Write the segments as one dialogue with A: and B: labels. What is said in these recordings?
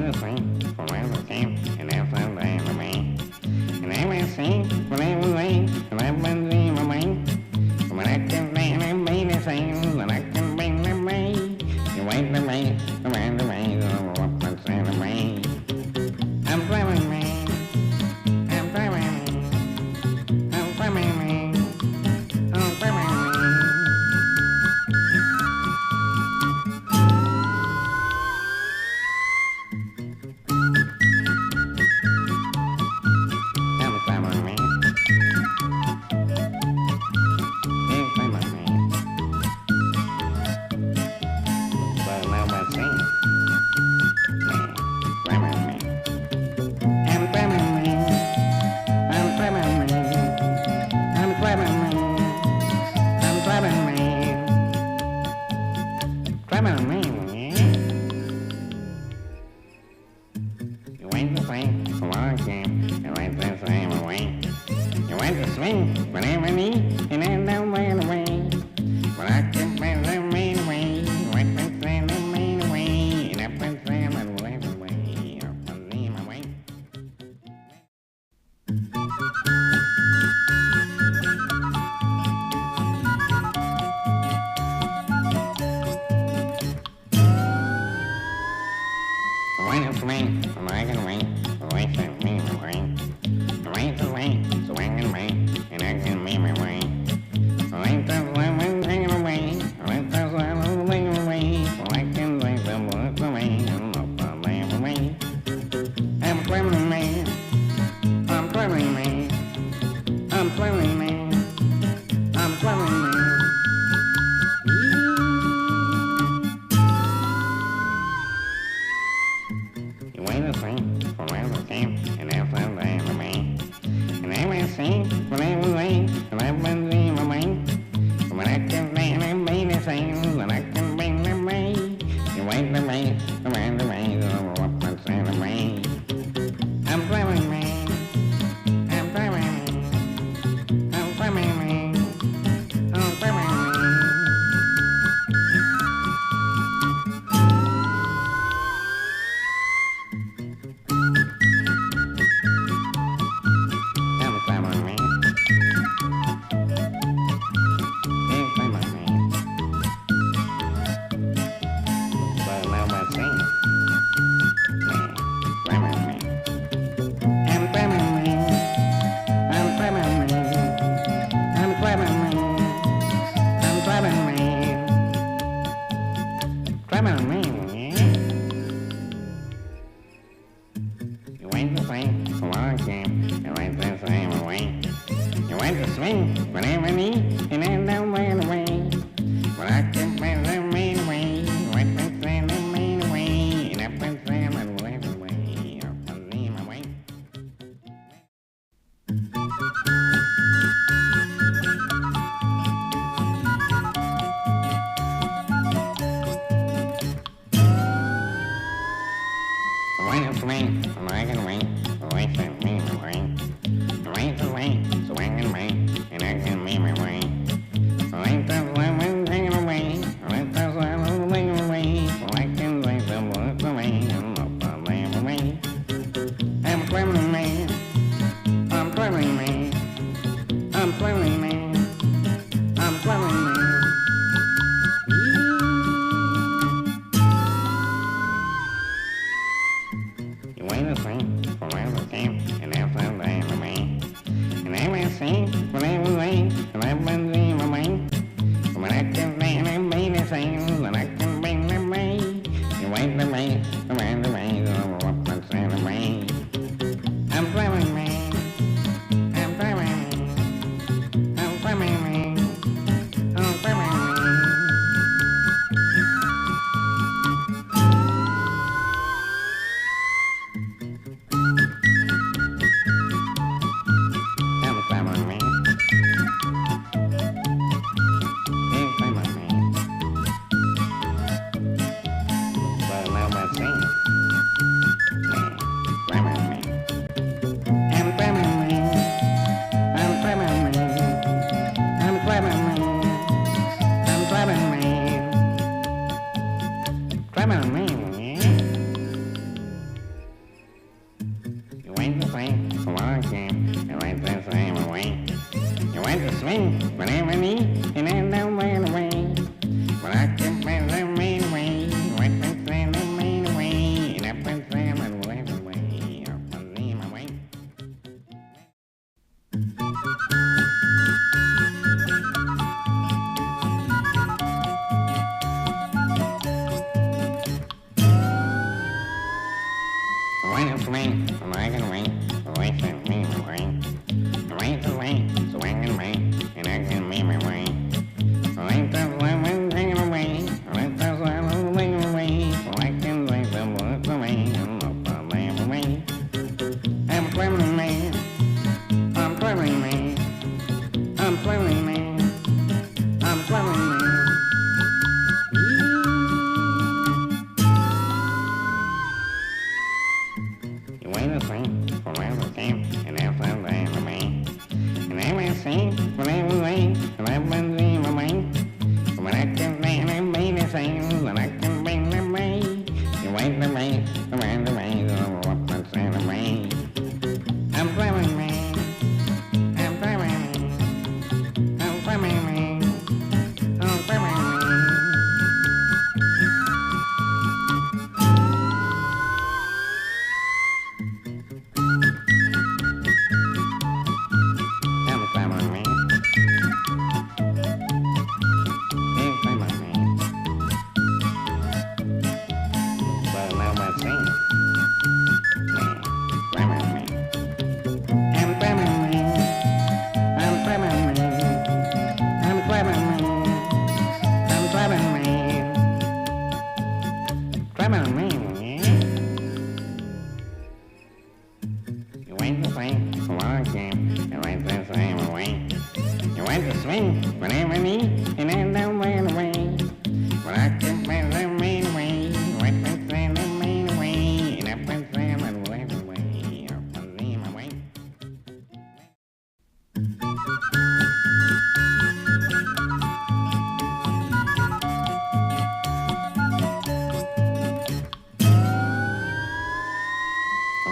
A: went to sleep from where I came, and that's how they were me. And I went to sleep when I was late, and I've been dreaming of me. When I can stand and be the same, and I can bring them away. You wait the way, around the way, what what's in the way. I'm driving me, I'm driving me, I'm driving me, I'm driving me. Wait a swing, so I can wait. Wait for me, wait. Wait to wait, so I can wait, and I can make my way. Wait to lemon, take it away. Wait to lemon, take it away. So I can take the words away and look the lamp away. I'm traveling man. I'm traveling man. I'm traveling man. I'm traveling man. You wait a swing, forever came, and after that the man. And I will sing, forever wait, and I will see my way. But I can stand and be the same, and I can bring the way. You wait the way, the way, up and stand away. I'm traveling man. I'm traveling man. I'm traveling man. I'm traveling man. I'm traveling man. I'm traveling man. But now I sing. Man, traveling man. I'm traveling man. I'm traveling man. I'm traveling man. I'm traveling man. Traveling man, yeah. You wait to swing, so I came. You wait to swing away. You wait to swing, whenever need, and then don't wait away. But I can find the main way. Wait to find the main way. And up and stand and wait away. Up and leave my way.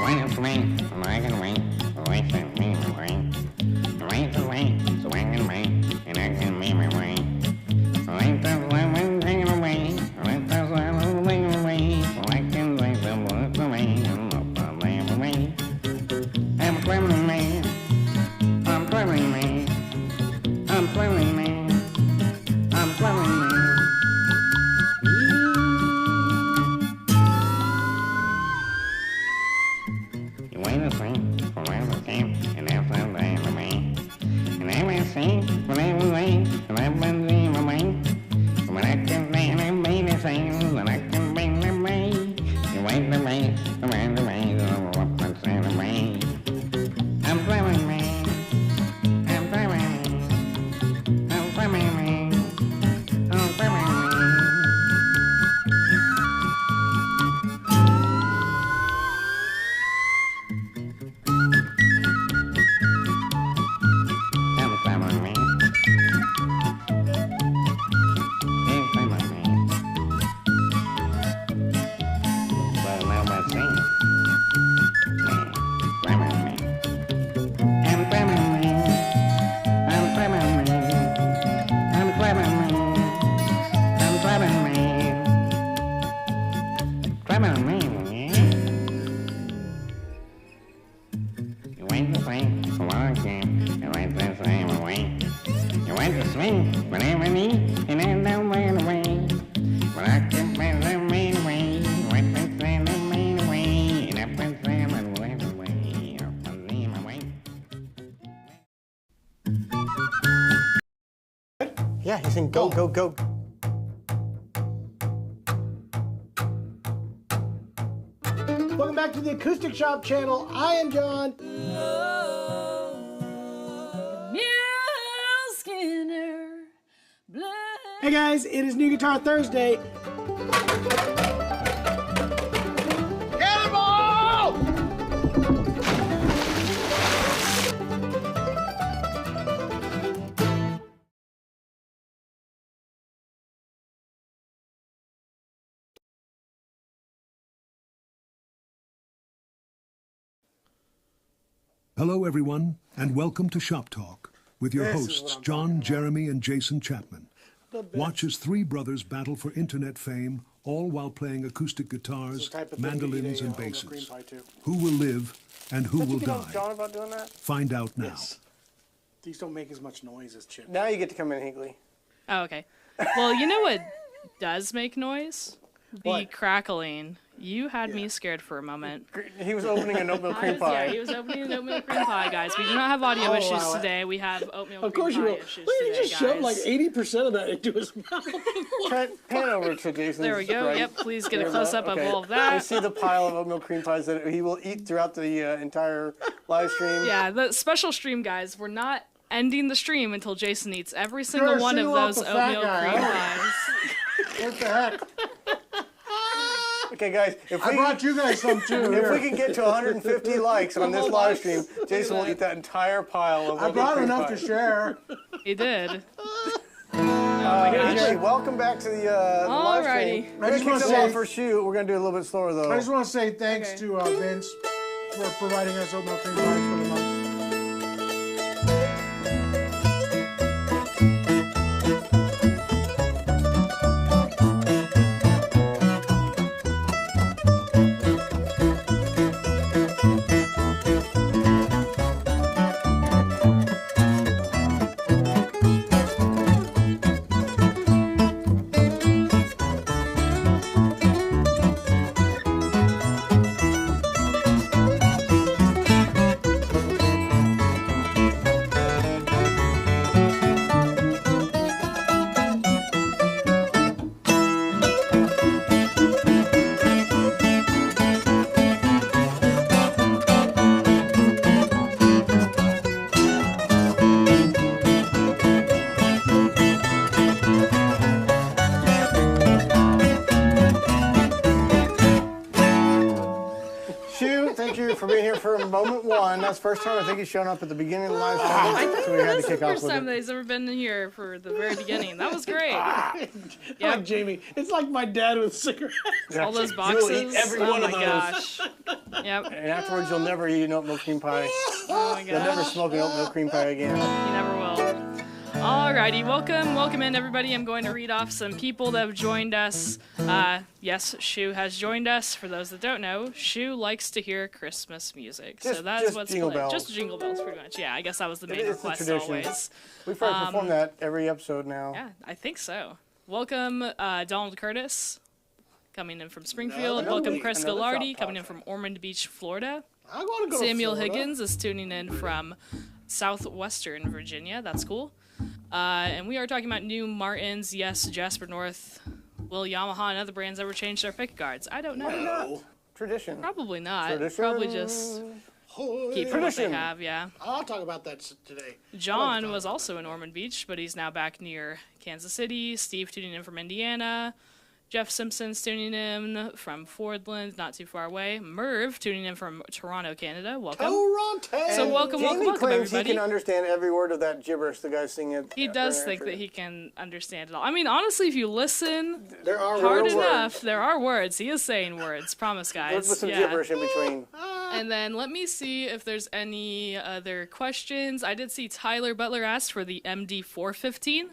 A: Wait a swing, so I can wait. Wait for me to wait. Wait to wait, so I can wait, and I can make my way. Wait to lemon, take it away. Wait to lemon, take it away. So I can take the words away and look the lamp away. I'm traveling man. I'm traveling man. I'm traveling man. I'm traveling man. You wait a swing, forever came, and after that the man. And I will sing, forever wait, and I will see my way. But I can stand and be the same, and I can bring the way. You wait the way, up and stand away. I'm traveling man. I'm traveling man. I'm traveling man. I'm traveling man. I'm traveling man. I'm traveling man. But now I sing. Man, traveling man. I'm traveling man. I'm traveling man. I'm traveling man. I'm traveling man. Traveling man, yeah. You wait to swing, so I came. You wait to swing away. You wait to swing, whenever need, and then don't wait away. But I can find the main way. Wait to find the main way. And up and stand and wait away. Up and leave my way.
B: Yeah, he's saying go, go, go.
C: Welcome back to the Acoustic Shop channel. I am John. Hey guys, it is New Guitar Thursday. Cannonball!
D: Hello, everyone, and welcome to Shop Talk with your
C: This is
D: hosts,
C: what I'm
D: John,
C: talking about.
D: Jeremy, and Jason Chapman.
C: The best.
D: Watch as three brothers battle for internet fame, all while playing acoustic
C: It's
D: guitars,
C: the type of thing
D: mandolins,
C: you
D: and
C: eat a green
D: basses.
C: pie too.
D: Who will live and who
C: Don't
D: will
C: you get on
D: die?
C: John about doing that?
D: Find out now.
C: Yes. These don't make as much noise as chips.
B: Now you get to come in, Higley.
E: Oh, okay. Well, you know what does make noise? The
C: What?
E: crackling You had me scared for a moment.
B: He was opening an oatmeal cream pie.
E: Yeah, he was opening an oatmeal cream pie, guys. We do not have audio issues today. We have oatmeal
C: Of
E: cream
C: course
E: pie
C: you will.
E: issues
C: Well,
E: today,
C: you just shoved like
E: guys.
C: 80% of that into his mouth.
B: Pan over to Jason.
E: There we go.
B: Right.
E: Yep, please get a close-up of all of
B: We
E: that.
B: see the pile of oatmeal cream pies that he will eat throughout the entire live stream.
E: Yeah, the special stream, guys. We're not ending the stream until Jason eats every single one of
C: single out
E: those
C: the fat
E: oatmeal
C: guy.
E: cream pies.
C: What the heck?
B: Okay, guys, if
C: I
B: we
C: brought you guys some too.
B: if
C: Here.
B: we can get to 150 likes on this live stream, Jason will eat that entire pile of
C: I
B: oatmeal
C: brought
B: cream
C: enough
B: pie.
C: to share.
E: He did. Oh my gosh.
B: Hey, welcome back to the live
E: Alrighty.
B: stream. We're gonna
C: just wanna
B: kick them off
C: say-
B: for shoot. We're gonna do it a little bit slower though.
C: I just want to say thanks
E: Okay.
C: to Vince for providing us oatmeal cream pies for the month.
B: Shu, thank you for being here for moment one. That's the first time I think he's shown up at the beginning of the live stream, so we had to
E: That's the
B: kick off
E: first
B: with
E: time
B: it.
E: that he's ever been in here for the very beginning. That was great.
C: Like Jamie, it's like my dad with cigarettes.
E: All those
B: You'll
E: boxes.
B: eat every
E: Oh
B: one
E: my
B: of those.
E: gosh. Yep.
B: And afterwards, you'll never eat an oatmeal cream pie.
E: Oh my
B: You'll never
E: gosh.
B: smoke an oatmeal cream pie again.
E: You never will. Alrighty, welcome in everybody. I'm going to read off some people that have joined us. Yes, Shu has joined us. For those that don't know, Shu likes to hear Christmas music, so that's
B: just
E: what's
B: Jingle
E: playing.
B: Bells.
E: Just Jingle Bells, pretty much. Yeah, I guess that was the main
B: It's the
E: request
B: tradition.
E: always.
B: We probably perform that every episode now.
E: Yeah, I think so. Welcome, Donald Curtis, coming in from Springfield.
B: Another
E: Welcome,
B: week,
E: Chris
B: another
E: Gallardi,
B: shop
E: coming in
B: podcast.
E: from Ormond Beach, Florida.
C: I want to go to
E: Samuel
C: Florida.
E: Higgins is tuning in from southwestern Virginia. That's cool. And we are talking about new Martins. Yes, Jasper North. Will Yamaha and other brands ever change their pick guards? I don't know.
B: Tradition.
E: Probably not.
B: Tradition.
E: Probably just keep what they
B: Tradition.
E: have, yeah.
C: I'll talk about that today.
E: John was also in Ormond Beach, but he's now back near Kansas City. Steve tuning in from Indiana. Jeff Simpson's tuning in from Fordland, not too far away. Merv tuning in from Toronto, Canada. Welcome.
C: Toronto.
E: So welcome,
B: Jamie
E: welcome,
B: claims
E: everybody.
B: he can understand every word of that gibberish the guy's singing.
E: He does think that he can understand it all. I mean, honestly, if you listen
B: There are
E: hard
B: real
E: enough,
B: words.
E: there are words. He is saying words. Promise, guys.
B: With some
E: Yeah.
B: gibberish in between.
E: And then let me see if there's any other questions. I did see Tyler Butler asked for the MD415.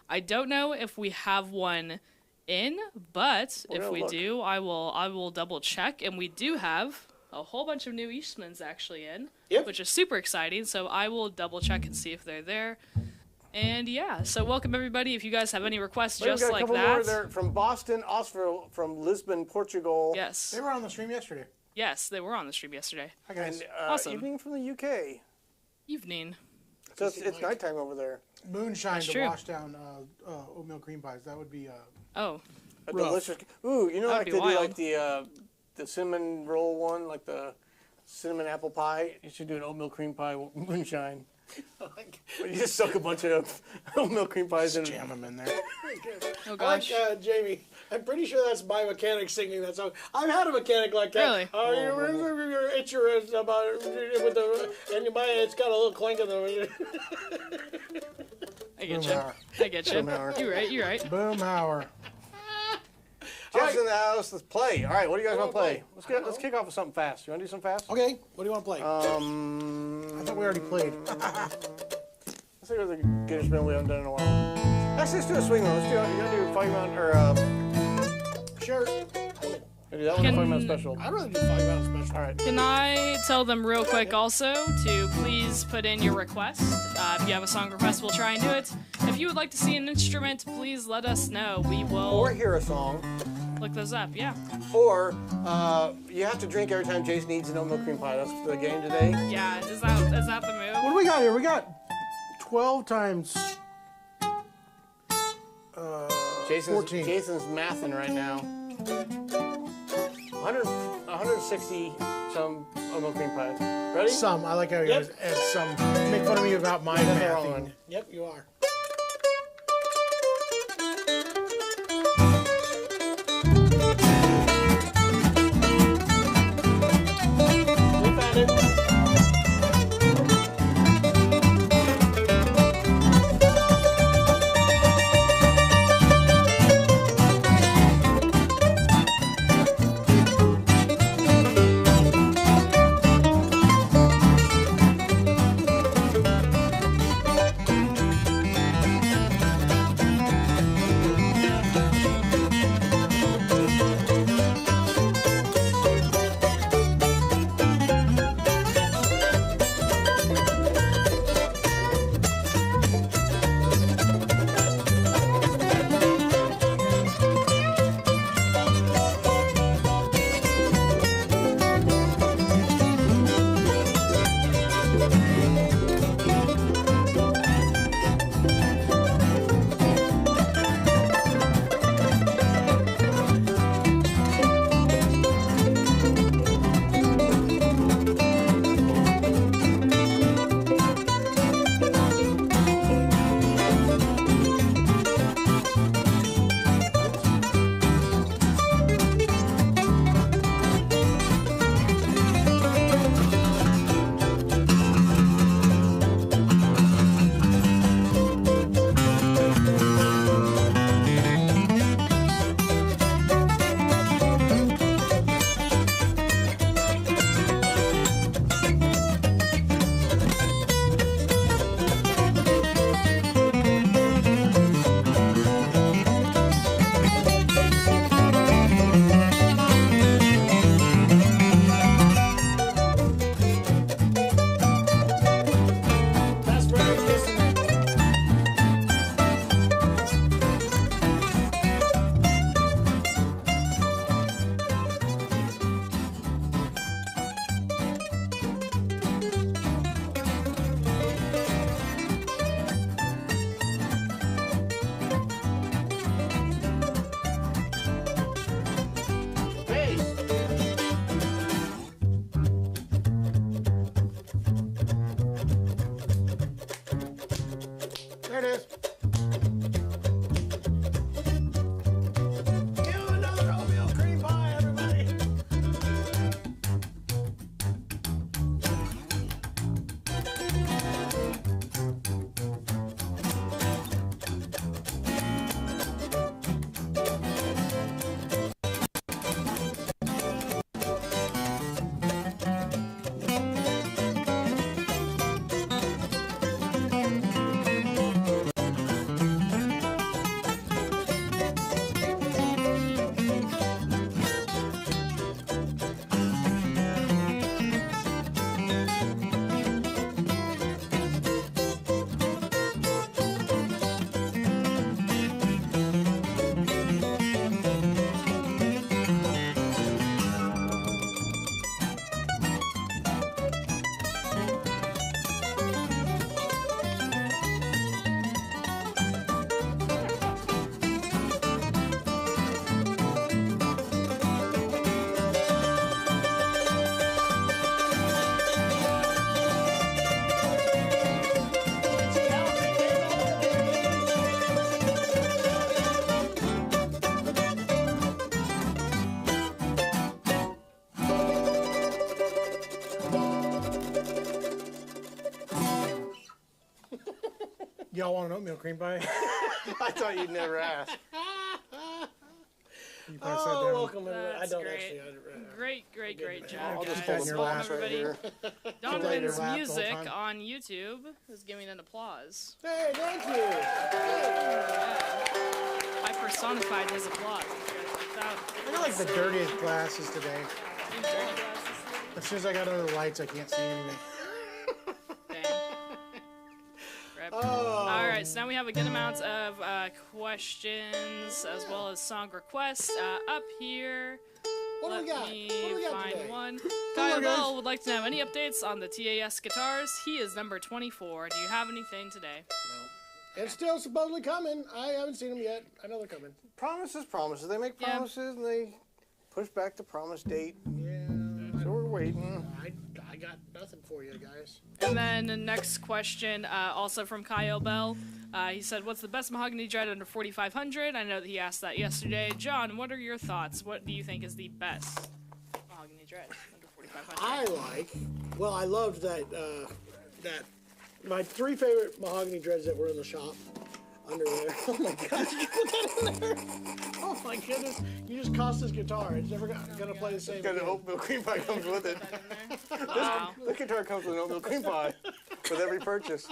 E: I don't know if we have one in, but if
B: gonna
E: we
B: look.
E: do, I will double check. And we do have a whole bunch of new Eastmans actually in, which is super exciting. So I will double check and see if they're there. And yeah, so welcome everybody. If you guys have any requests
B: We've
E: just
B: got a
E: like
B: couple more
E: that,
B: there from Boston, Austria, from Lisbon, Portugal.
E: yes,
C: They were on the stream yesterday.
E: yes, they were on the stream yesterday.
C: Hi guys.
B: And
E: Awesome.
B: evening from the UK.
E: Evening.
B: So it's nighttime over there.
C: Moonshine to
E: true.
C: wash down oatmeal cream pies. That would be
E: Oh,
B: A
C: Rough.
B: delicious. Ooh, you know,
E: That'd
B: like
E: be
B: they do
E: wild.
B: like the cinnamon roll one, like the cinnamon apple pie. You should do an oatmeal cream pie moonshine. You just soak a bunch of oatmeal cream pies in.
C: jam them in there.
E: oh
C: I
E: gosh.
C: like Jamie. I'm pretty sure that's my mechanic singing that song. I've had a mechanic like that.
E: Really?
C: Oh, you itch your wrist about with the and you buy it. It's got a little clink in the.
E: I get you.
C: Boomhauer.
E: I get you.
B: Boomhauer.
E: You're right. You're right.
C: Boomhauer.
B: Jeff's in the house. Let's play. All right, what do you guys want to play? Let's kick off with something fast. You want to do something fast?
C: Okay, what do you want to play? I thought we already played.
B: Let's see what the Guinness spin we haven't done in a while. Actually, let's do a swing one. Let's do. You want to do 5 round or
C: Sure.
B: do that one?
E: Can-
B: 5 round special.
C: I'd rather do 5 round special.
B: All right.
E: Can I tell them real quick also to please put in your request? If you have a song request, we'll try and do it. If you would like to see an instrument, please let us know. We will.
B: Or hear a song.
E: Look those up, yeah.
B: Or you have to drink every time Jason eats an oatmeal cream pie. That's the game today.
E: Yeah, is that the move?
C: What do we got here? We got 12 times
B: Jason's
C: 14.
B: Jason's mathing right now. 160 some oatmeal cream pies. Ready?
C: Some. I like how you guys add some. Make fun of me about my
B: got the wrong
C: mathing.
B: one.
C: Yep, you are.
B: We found it.
C: There it is. Give another oatmeal cream pie, everybody. Y'all want an oatmeal cream pie?
B: I thought you'd never ask.
C: You pass that
B: Oh,
C: down.
B: welcome everybody. I
E: That's
B: don't
E: great.
B: actually.
E: Great job,
B: I'll just
E: guys.
B: pull
C: in
B: the
C: your
E: Welcome,
C: lap
B: right
E: everybody.
B: here.
E: Donovan's
C: lap the
E: music
C: whole time.
E: on YouTube is giving an applause.
C: Hey, thank you.
E: I personified his applause. Did you guys like that?
C: I got like the dirtiest glasses today.
E: You dirty glasses?
C: As soon as I got under the lights, I can't see anything.
E: Dang. Rip.
B: Oh,
E: All right. right, so now we have a good amount of questions as well as song requests up here.
C: What do we got?
E: Let me
C: What do we got
E: find
C: today?
E: one.
C: Come
E: Kyle
C: on, guys.
E: Bell would like to know any updates on the TAS guitars. He is number 24. Do you have anything today?
C: No. It's still supposedly coming. I haven't seen them yet. I know they're coming.
B: Promises. They make
E: Yeah.
B: promises and they push back the promise date.
C: Yeah.
B: So we're waiting.
C: I got nothing for you guys.
E: And then the next question, also from Kyle Bell. He said, what's the best mahogany dread under 4,500? I know that he asked that yesterday. John, what are your thoughts? What do you think is the best mahogany dread under 4,500?
C: I loved that my 3 favorite mahogany dreads that were in the shop under there. Oh my gosh, you put that in there. Oh my goodness, you just cost this guitar. It's never gonna play the same
B: Got an
C: again.
B: oatmeal cream pie comes with it.
E: Wow.
B: This guitar comes with an oatmeal cream pie with every purchase.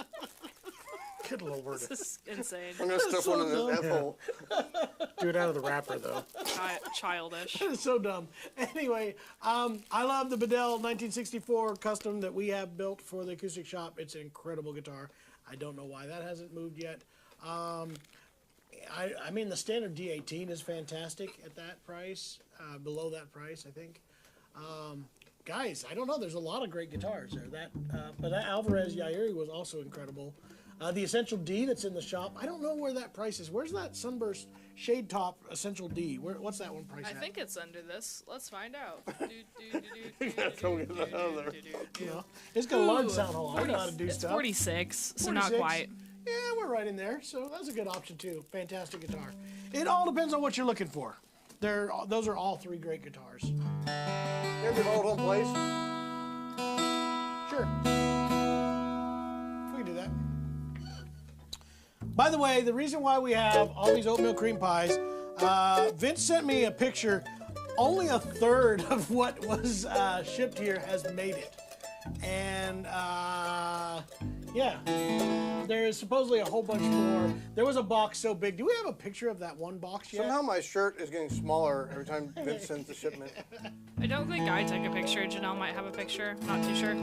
C: Good lord.
E: This is insane.
B: I'm gonna stuff one in this F-hole.
C: Do it out of the wrapper though.
E: Childish.
C: It's so dumb. Anyway, I love the Bedell 1964 custom that we have built for the acoustic shop. It's an incredible guitar. I don't know why that hasn't moved yet. I mean, the standard D18 is fantastic at that price, below that price, I think. Guys, I don't know. There's a lot of great guitars there. But that Alvarez Yairi was also incredible. The Essential D that's in the shop, I don't know where that price is. Where's that Sunburst Shade Top Essential D? What's that one price
E: I
C: at?
E: think it's under this. Let's find out.
B: Don't get that out of there.
C: You know, it's got a large sound hole. I know how to do
E: It's
C: stuff.
E: 46, so not
C: 46.
E: quite.
C: Yeah, we're right in there, so that's a good option too. Fantastic guitar. It all depends on what you're looking for. Those are all 3 great guitars.
B: You ever hold home place?
C: Sure. We can do that. By the way, the reason why we have all these oatmeal cream pies, Vince sent me a picture. Only a third of what was shipped here has made it. And yeah, there is supposedly a whole bunch more. There was a box so big. Do we have a picture of that one box yet?
B: Somehow my shirt is getting smaller every time Vince sends the shipment.
E: I don't think I took a picture. Janelle might have a picture. Not too sure.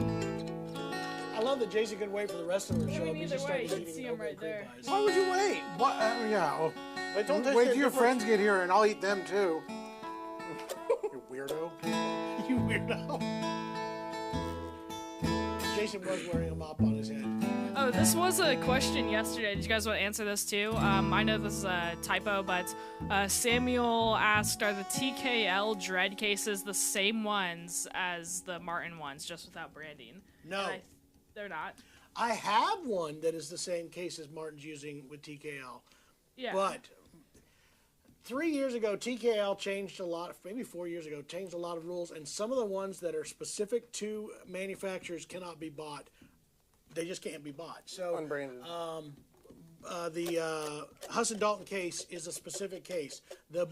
C: I love that Jason couldn't wait for the rest of them to show up. He
E: either
C: just
E: way,
C: started
E: you can
C: eating
E: see 'em
C: oatmeal
E: right
C: cream
E: there.
C: pies.
F: Why would you wait? What? Yeah. Well,
B: They don't taste
F: wait
B: any
F: till your
B: different.
F: friends get here and I'll eat them too.
C: You weirdo. You weirdo. Jason was wearing a mop on his head.
E: Oh, this was a question yesterday. Did you guys want to answer this too? I know this is a typo, but Samuel asked, are the TKL dread cases the same ones as the Martin ones, just without branding?
C: No.
E: And they're not.
C: I have one that is the same case as Martin's using with TKL.
E: Yeah.
C: But 3 years ago, TKL changed a lot, maybe 4 years ago, changed a lot of rules, and some of the ones that are specific to manufacturers cannot be bought. They just can't be bought. So
B: Unbranded.
C: the Husson Dalton case is a specific case. The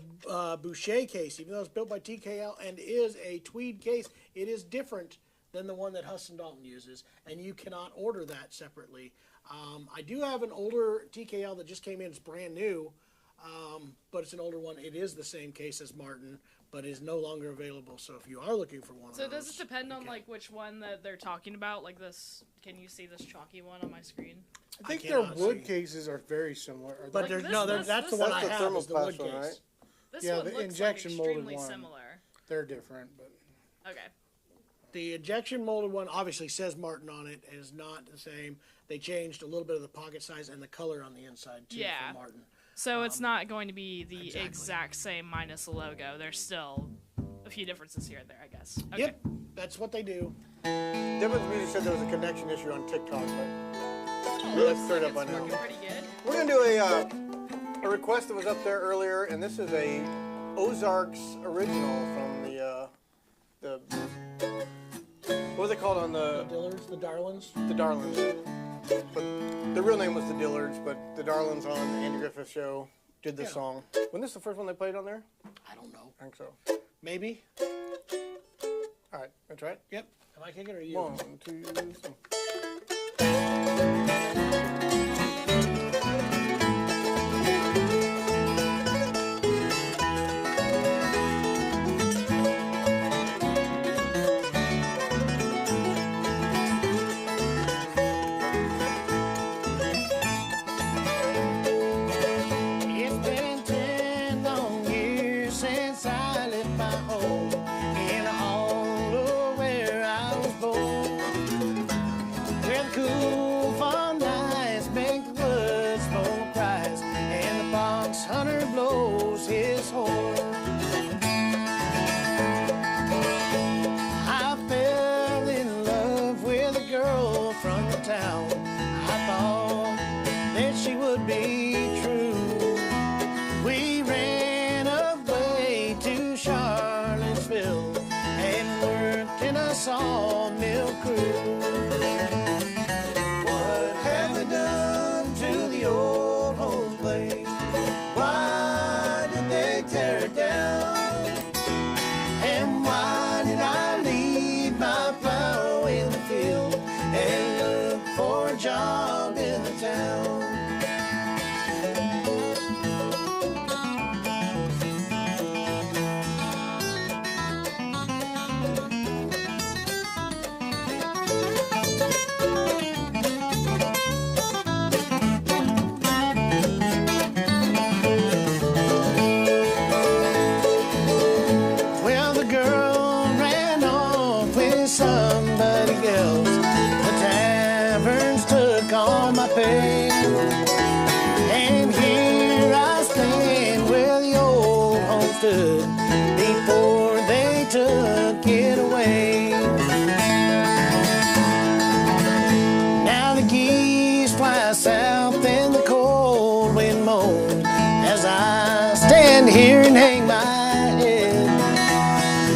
C: Boucher case, even though it's built by TKL and is a tweed case, it is different than the one that Husson Dalton uses, and you cannot order that separately. I do have an older TKL that just came in. It's brand new, but it's an older one. It is the same case as Martin, but is no longer available. So if you are looking for one
E: So
C: of those,
E: does it depend on
C: can.
E: like which one that they're talking about? Like this, can you see this chalky one on my screen?
F: I think
C: I
F: their
C: cannot
F: wood
C: see.
F: cases are very similar. Are
C: But
F: they?
C: there's
E: this-
C: no,
E: this-
C: that's the
E: this-
C: one I
B: That's the
C: have is the wood
B: thermoplast one,
C: case.
B: right?
E: This
F: Yeah,
E: one
F: the
E: looks
F: injection
E: like
F: molded
E: extremely
F: one.
E: similar.
F: They're different, but
E: Okay.
C: The injection molded one obviously says Martin on it. It is not the same. They changed a little bit of the pocket size and the color on the inside too
E: Yeah.
C: for Martin.
E: So it's not going to be the
C: exactly.
E: exact same minus the logo. There's still a few differences here and there, I guess. Okay.
C: Yep, that's what they do.
B: Devin Music said there was a connection issue on TikTok, but
E: Looks
B: that's cleared
E: like
B: up by
E: it's
B: now.
E: working pretty good.
B: We're gonna do a request that was up there earlier, and this is a Ozarks original from the what was it called on
C: The
B: the
C: Dillards, the Darlings.
B: Darlins? But the real name was the Dillards, but the Darlins on the Andy Griffith Show did this
C: Yeah.
B: song. Wasn't this the first one they played on there?
C: I don't know.
B: I think so.
C: Maybe.
B: All right, that's right.
C: Yep. Am I kicking or you?
B: 1, 2, 3.
C: my sawmill crew. What have they done to the old home place? Why did they tear it down? And why did I leave my plow in the field and look for a job in the town? Well, the girl ran off with somebody else. The taverns took all my pay. And here I stand where the old home stood before they took it away. Now the geese fly south and the cold wind moans as I stand here and hang my head.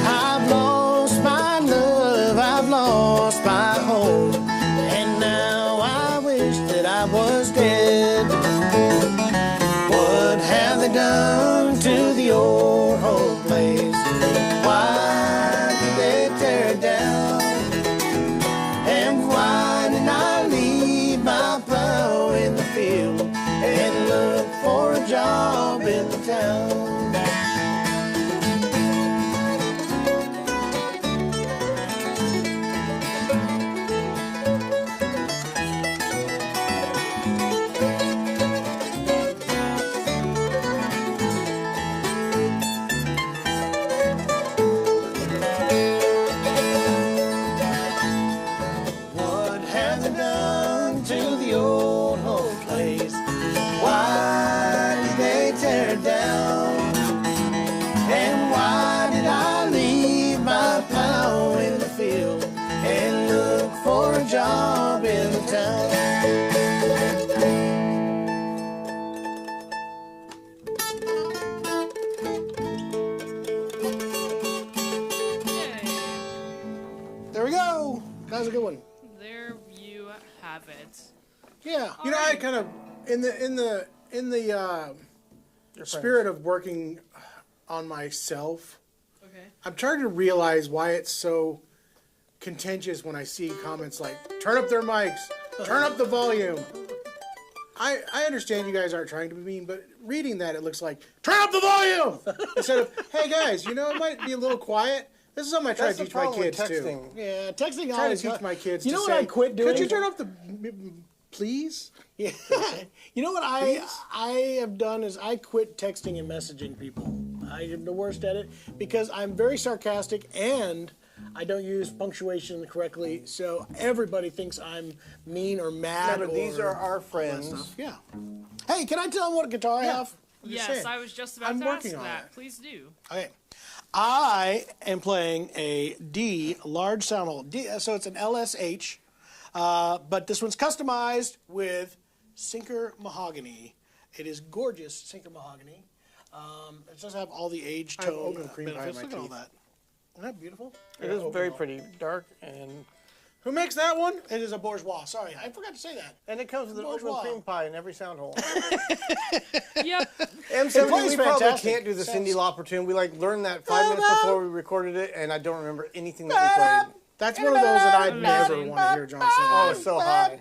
C: I've lost my love, I've lost my home, and now I wish that I was dead. What have they done to the old home place? Why did they tear it down? And why did I leave my plow in the field and look for a job in the town? What have they done to the old home place? Why did they tear it down? And why did I leave my plow in the field and look for a job in the town? There we go. That was a good one.
E: There you have it.
C: Yeah.
F: You know, I kind of in the spirit of working on myself,
E: Okay.
F: I'm trying to realize why it's so contentious when I see comments like "turn up their mics," "turn up the volume." I understand you guys aren't trying to be mean, but reading that it looks like "turn up the volume" instead of "hey guys, you know it might be a little quiet." This is something I try to teach my kids too.
C: Yeah, texting
F: Try to
C: always
F: teach my kids.
C: You know
F: to
C: what
F: say,
C: I quit doing?
F: Could you turn up the, please?
C: Yeah. You know what I have done is I quit texting and messaging people. I am the worst at it because I'm very sarcastic and I don't use punctuation correctly, so everybody thinks I'm mean or mad.
B: Yeah, but these
C: or
B: are our
C: all that
B: friends.
C: stuff. Yeah. Hey, can I tell them what guitar I have?
E: Yes,
F: saying.
E: I was just about
F: I'm
E: to ask
F: working on
E: that.
F: it.
E: Please do.
C: Okay. I am playing a D large sound hole. D, so it's an LSH, but this one's customized with Sinker mahogany. It is gorgeous Sinker mahogany. It does have all the age
F: I have
C: tone
F: oatmeal cream pie in
C: benefits.
F: my
C: Look at all
F: teeth.
C: that. Isn't that beautiful?
B: It is very pretty, dark,
F: Who makes that one?
C: It is a bourgeois. Sorry, I forgot to say that.
B: and it comes with an oatmeal
C: Bourgeois.
B: cream pie in every sound hole.
E: Yep.
B: M7,
C: plays
B: we probably
C: fantastic.
B: can't do the Cyndi
C: Sounds-
B: Lauper tune. We learned that 5 minutes before we recorded it, and I don't remember anything that we played.
F: That's one of those that I'd never want to hear John sing.
B: Oh, it's so high.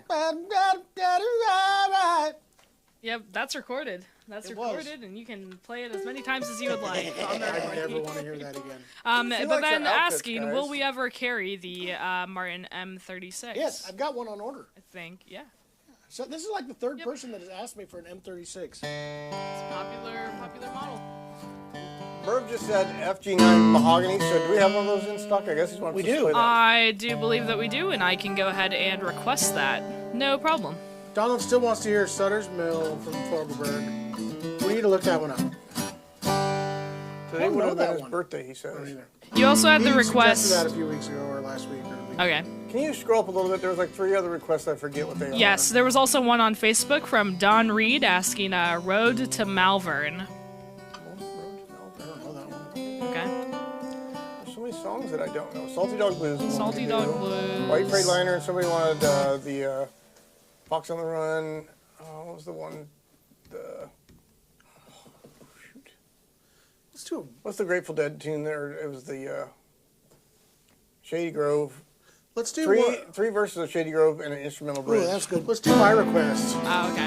E: Yep, that's recorded. That's
C: It was.
E: recorded, and you can play it as many times as you would like on the
F: I
E: recording.
F: never want to hear that again.
E: But
B: likes
E: then
B: our outfits,
E: asking,
B: guys.
E: will we ever carry the Martin M36?
C: Yes, I've got one on order.
E: I think, yeah.
C: So this is like the third person that has asked me for an M36.
E: It's a popular model.
B: Merv just said FG9 mahogany, so do we have one of those in stock? I guess he's one
C: We
B: to
C: do.
B: play that.
E: I do believe that we do, and I can go ahead and request that. No problem.
F: Donald still wants to hear Sutter's Mill from Thorberberg. We need to look that one up.
B: Today
C: don't
B: would
C: know
B: have
C: that
B: been his
C: one.
B: birthday, he says.
F: Either.
E: You also had the
F: He
E: request.
F: suggested that a few weeks ago or last week or the week.
E: Okay.
B: Can you scroll up a little bit? There was like 3 other requests. I forget what they are.
E: Yes, there was also one on Facebook from Don Reed asking Road to Malvern.
F: I don't know that one.
E: Okay.
B: There's so many songs that I don't know. Salty Dog Blues. is one
E: Salty
B: we
E: Dog
B: do.
E: Blues.
B: White Freight Liner, and somebody wanted the Fox on the Run. What was the one? Shoot.
F: Let's do 'em.
B: What's the Grateful Dead tune there? It was the Shady Grove.
F: Let's do
B: Three verses of Shady Grove and an instrumental
F: Ooh,
B: bridge.
F: that's good. Let's do my request.
E: Oh, okay.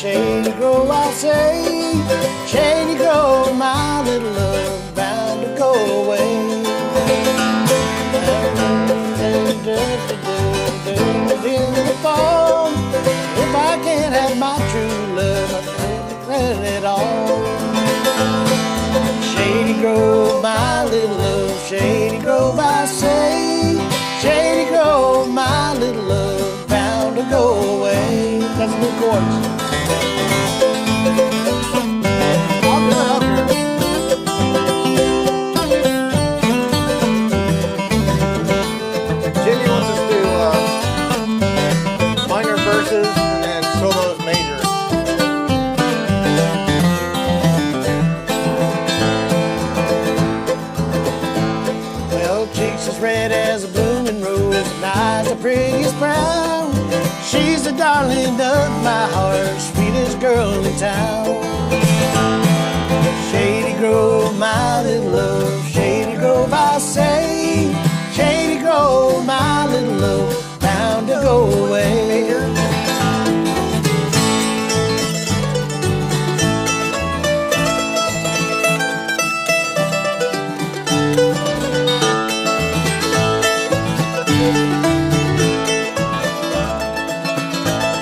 C: Shady Grove, I say, Shady Grove, my little love, bound to go away. In the fall, if I can't have my true love, I can't regret it all. Shady Grove, my little love, Shady Grove, I say, Shady Grove, my little love, bound to go away. That's new chords.
B: Jimmy wants us to do minor verses and then solos major.
C: Well, cheeks as red as a blooming rose, and eyes the prettiest brown. She's the darling of my heart, sweetest girl in town. Shady Grove, my little love, Shady Grove, I say, Shady Grove, my little love, bound to go away.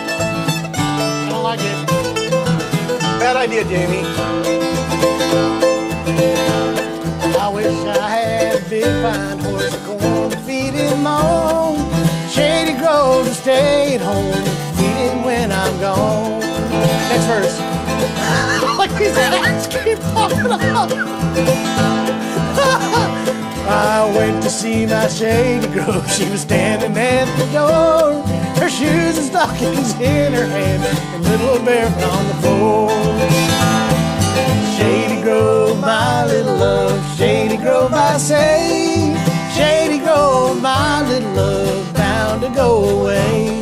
C: I don't like it.
B: Bad idea, Jamie.
C: I wish I had a big fine horse, corn to feed him on. Shady Grove to stay at home, feed him when I'm gone. Next verse. Like his ads keep popping up. I went to see my Shady Grove. She was standing at the door, her shoes and stockings in her hand, and little barefoot on the floor. Shady Grove, my little love, Shady Grove, I say, Shady Grove, my little love, bound to go away.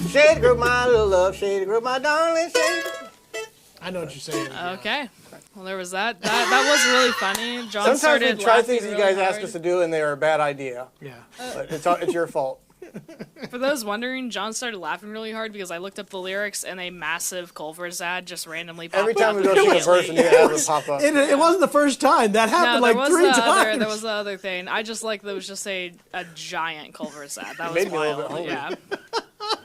B: Shady Grove, my little love, Shady Grove, my darling, Shady.
F: I know what you're saying.
E: Okay. Well, there was that. That was really funny. John
B: Sometimes
E: started
B: we try
E: laughing
B: things that you
E: really
B: guys ask
E: hard.
B: us to do and they are a bad idea.
F: Yeah.
B: But it's your fault.
E: For those wondering, John started laughing really hard because I looked up the lyrics and a massive Culver's ad just randomly popped
B: Every time
E: up
B: we go see a verse, a new ad would pop up.
F: It wasn't the first time. That
E: No,
F: happened
E: there
F: like
E: was
F: 3
E: the other.
F: times.
E: There was the other thing. I just like there was just a giant Culver's ad. That was
B: made me a little bit
E: wild.
B: hungry.
E: Yeah.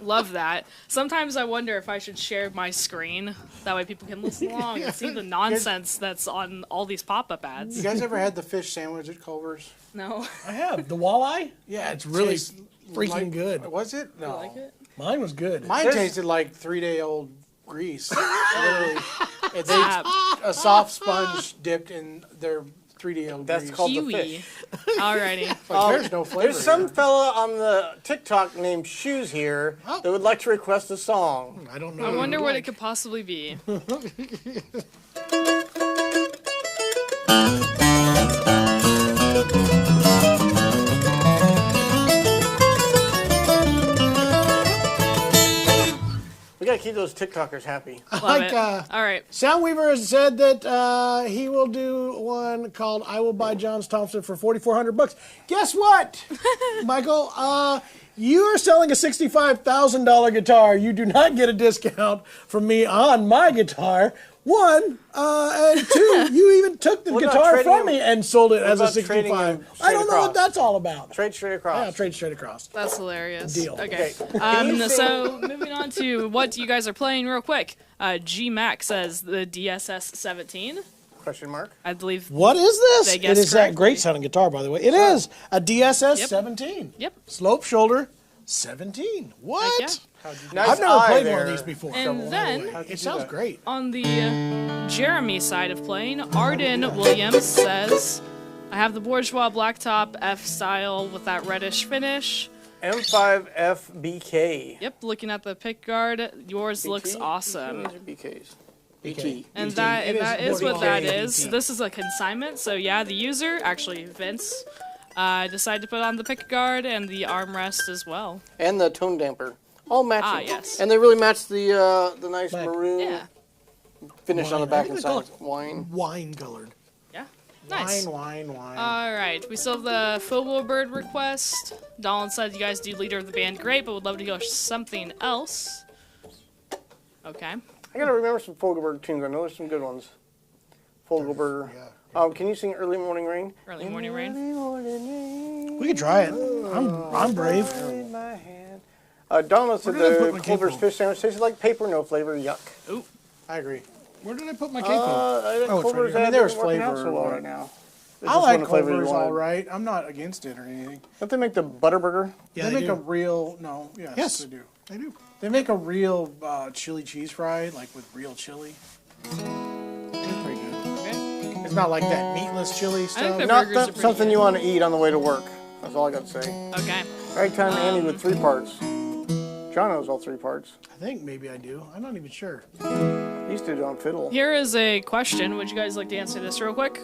E: Love that. Sometimes I wonder if I should share my screen. That way people can listen along and see the nonsense that's on all these pop-up ads.
F: You guys ever had the fish sandwich at Culver's?
E: No.
C: I have. The walleye?
F: Yeah, it's
C: really
F: tastes
C: freaking
F: like-
C: good.
F: Was it? No.
E: You like it?
C: Mine was good.
F: Mine tasted like 3-day-old grease. Literally. It's
E: Snap.
F: a soft sponge dipped in their 3-day-old
B: That's
F: grease.
B: called the
E: Kiwi.
B: fish.
E: Alrighty.
F: Like, there's no flavor.
B: There's some
F: here.
B: fella on the TikTok named Shoes here that would like to request a song.
F: I don't know.
E: I wonder what it
F: like.
E: could possibly be.
B: We gotta keep those TikTokers happy.
E: Love
C: Like,
E: it. All right.
C: Soundweaver has said that he will do one called "I Will Buy Johns Thompson for $4,400." Guess what, Michael? You are selling a $65,000 guitar. You do not get a discount from me on my guitar. One, and two, you even took the
B: What about
C: guitar
B: trading
C: from
B: him-
C: me and sold it as a
B: about trading
C: 65.
B: him
C: I don't know
B: straight
C: what that's all about.
B: Trade straight across.
C: Yeah, trade straight across.
E: That's hilarious.
C: Deal.
E: Okay.
B: Okay.
E: So moving on to what you guys are playing real quick. G Mac says the DSS 17.
B: Question mark.
E: I believe.
C: What is this?
E: They
C: It
E: guessed
C: is that
E: correctly.
C: great sounding guitar, by the way. It is a DSS
E: Yep.
C: 17.
E: Yep.
C: Slope shoulder 17. What?
E: yeah.
B: Nice
C: I've never
B: eye
C: played
B: there.
C: one of these before.
E: And then
C: It sounds great.
E: on the Jeremy side of playing, Arden Williams says, I have the bourgeois blacktop F style with that reddish finish.
B: M5FBK.
E: Yep, looking at the pick guard, yours looks
B: BT?
E: awesome.
B: BTs or BKs? BT.
E: And
C: BT.
E: that
C: It is
E: that is what
C: BT.
E: that is.
C: BT.
E: This is a consignment, so yeah, the user, actually Vince, decided to put on the pick guard and the armrest as well.
B: And the tone damper. All matching.
E: Ah, yes.
B: And they really match the nice
C: Black.
B: maroon
E: Yeah,
B: finish on the
C: Wine.
B: back
C: I
B: and
C: think they call
B: sides. Wine.
C: Wine colored.
E: yeah, nice.
C: Wine.
E: All right, we still have the Fogelbird request. Dolan said you guys do leader of the band, great, but would love to hear something else. Okay.
B: I gotta remember some Fogelberg tunes. I know there's some good ones. Fogelberg. Can you sing Early Morning Rain?
E: Early morning rain.
B: Early morning rain.
C: We could try it. I'm brave.
B: In my hand. Donald said
C: Where did I put
B: the
C: my
B: Culver's
C: capo?
B: fish sandwich tastes like paper, no flavor. Yuck.
E: Ooh,
C: I agree. Where did I put my capo?
B: I think
C: Oh, it's right
B: Culver's
C: here. I mean,
B: ad
C: there's
B: isn't working out
C: flavor,
B: so well
C: but-
B: right now. It's
F: I
B: just
F: like
B: one of the flavors you
F: Culver's
B: wanted.
F: all right. I'm not against it or anything.
B: Don't they make the Butterburger?
C: Yeah,
F: they make
C: do.
F: a real
C: Yes.
F: they do.
C: They do.
F: They make a real chili cheese fry, like with real chili. It's pretty good.
E: okay.
F: It's not like that meatless chili
E: I think
F: stuff.
E: the
B: Not
E: burgers are
B: that,
E: pretty
B: something
E: good.
B: you want to eat on the way to work. That's all I got to say.
E: Okay.
B: Right time Andy with 3 parts. John knows all 3 parts.
C: I think maybe I do. I'm not even sure.
B: He used to do it on fiddle.
E: Here is a question. Would you guys like to answer this real quick?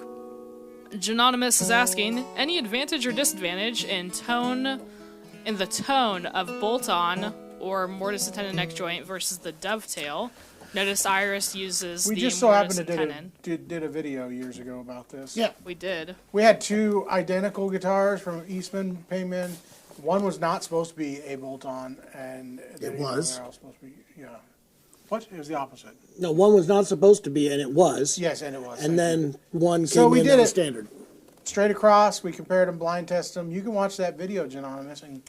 E: Janonymous is asking, any advantage or disadvantage in the tone of bolt-on or mortise and tenon neck joint versus the dovetail? Notice Iris uses
F: We
E: the
F: just so
E: mortise
F: happened to
E: and tenon.
F: did a video years ago about this.
C: Yeah.
E: We did.
F: We had 2 identical guitars from Eastman Payman. One was not supposed to be a bolt-on, and
C: It was.
F: supposed to be. Yeah. What? It was the opposite.
C: No, one was not supposed to be, and it was.
F: Yes, and it was.
C: And then one
F: So
C: came
F: we
C: in
F: did
C: that
F: it.
C: was standard.
F: Straight across, we compared them, blind tested them. You can watch that video, Janonymous, and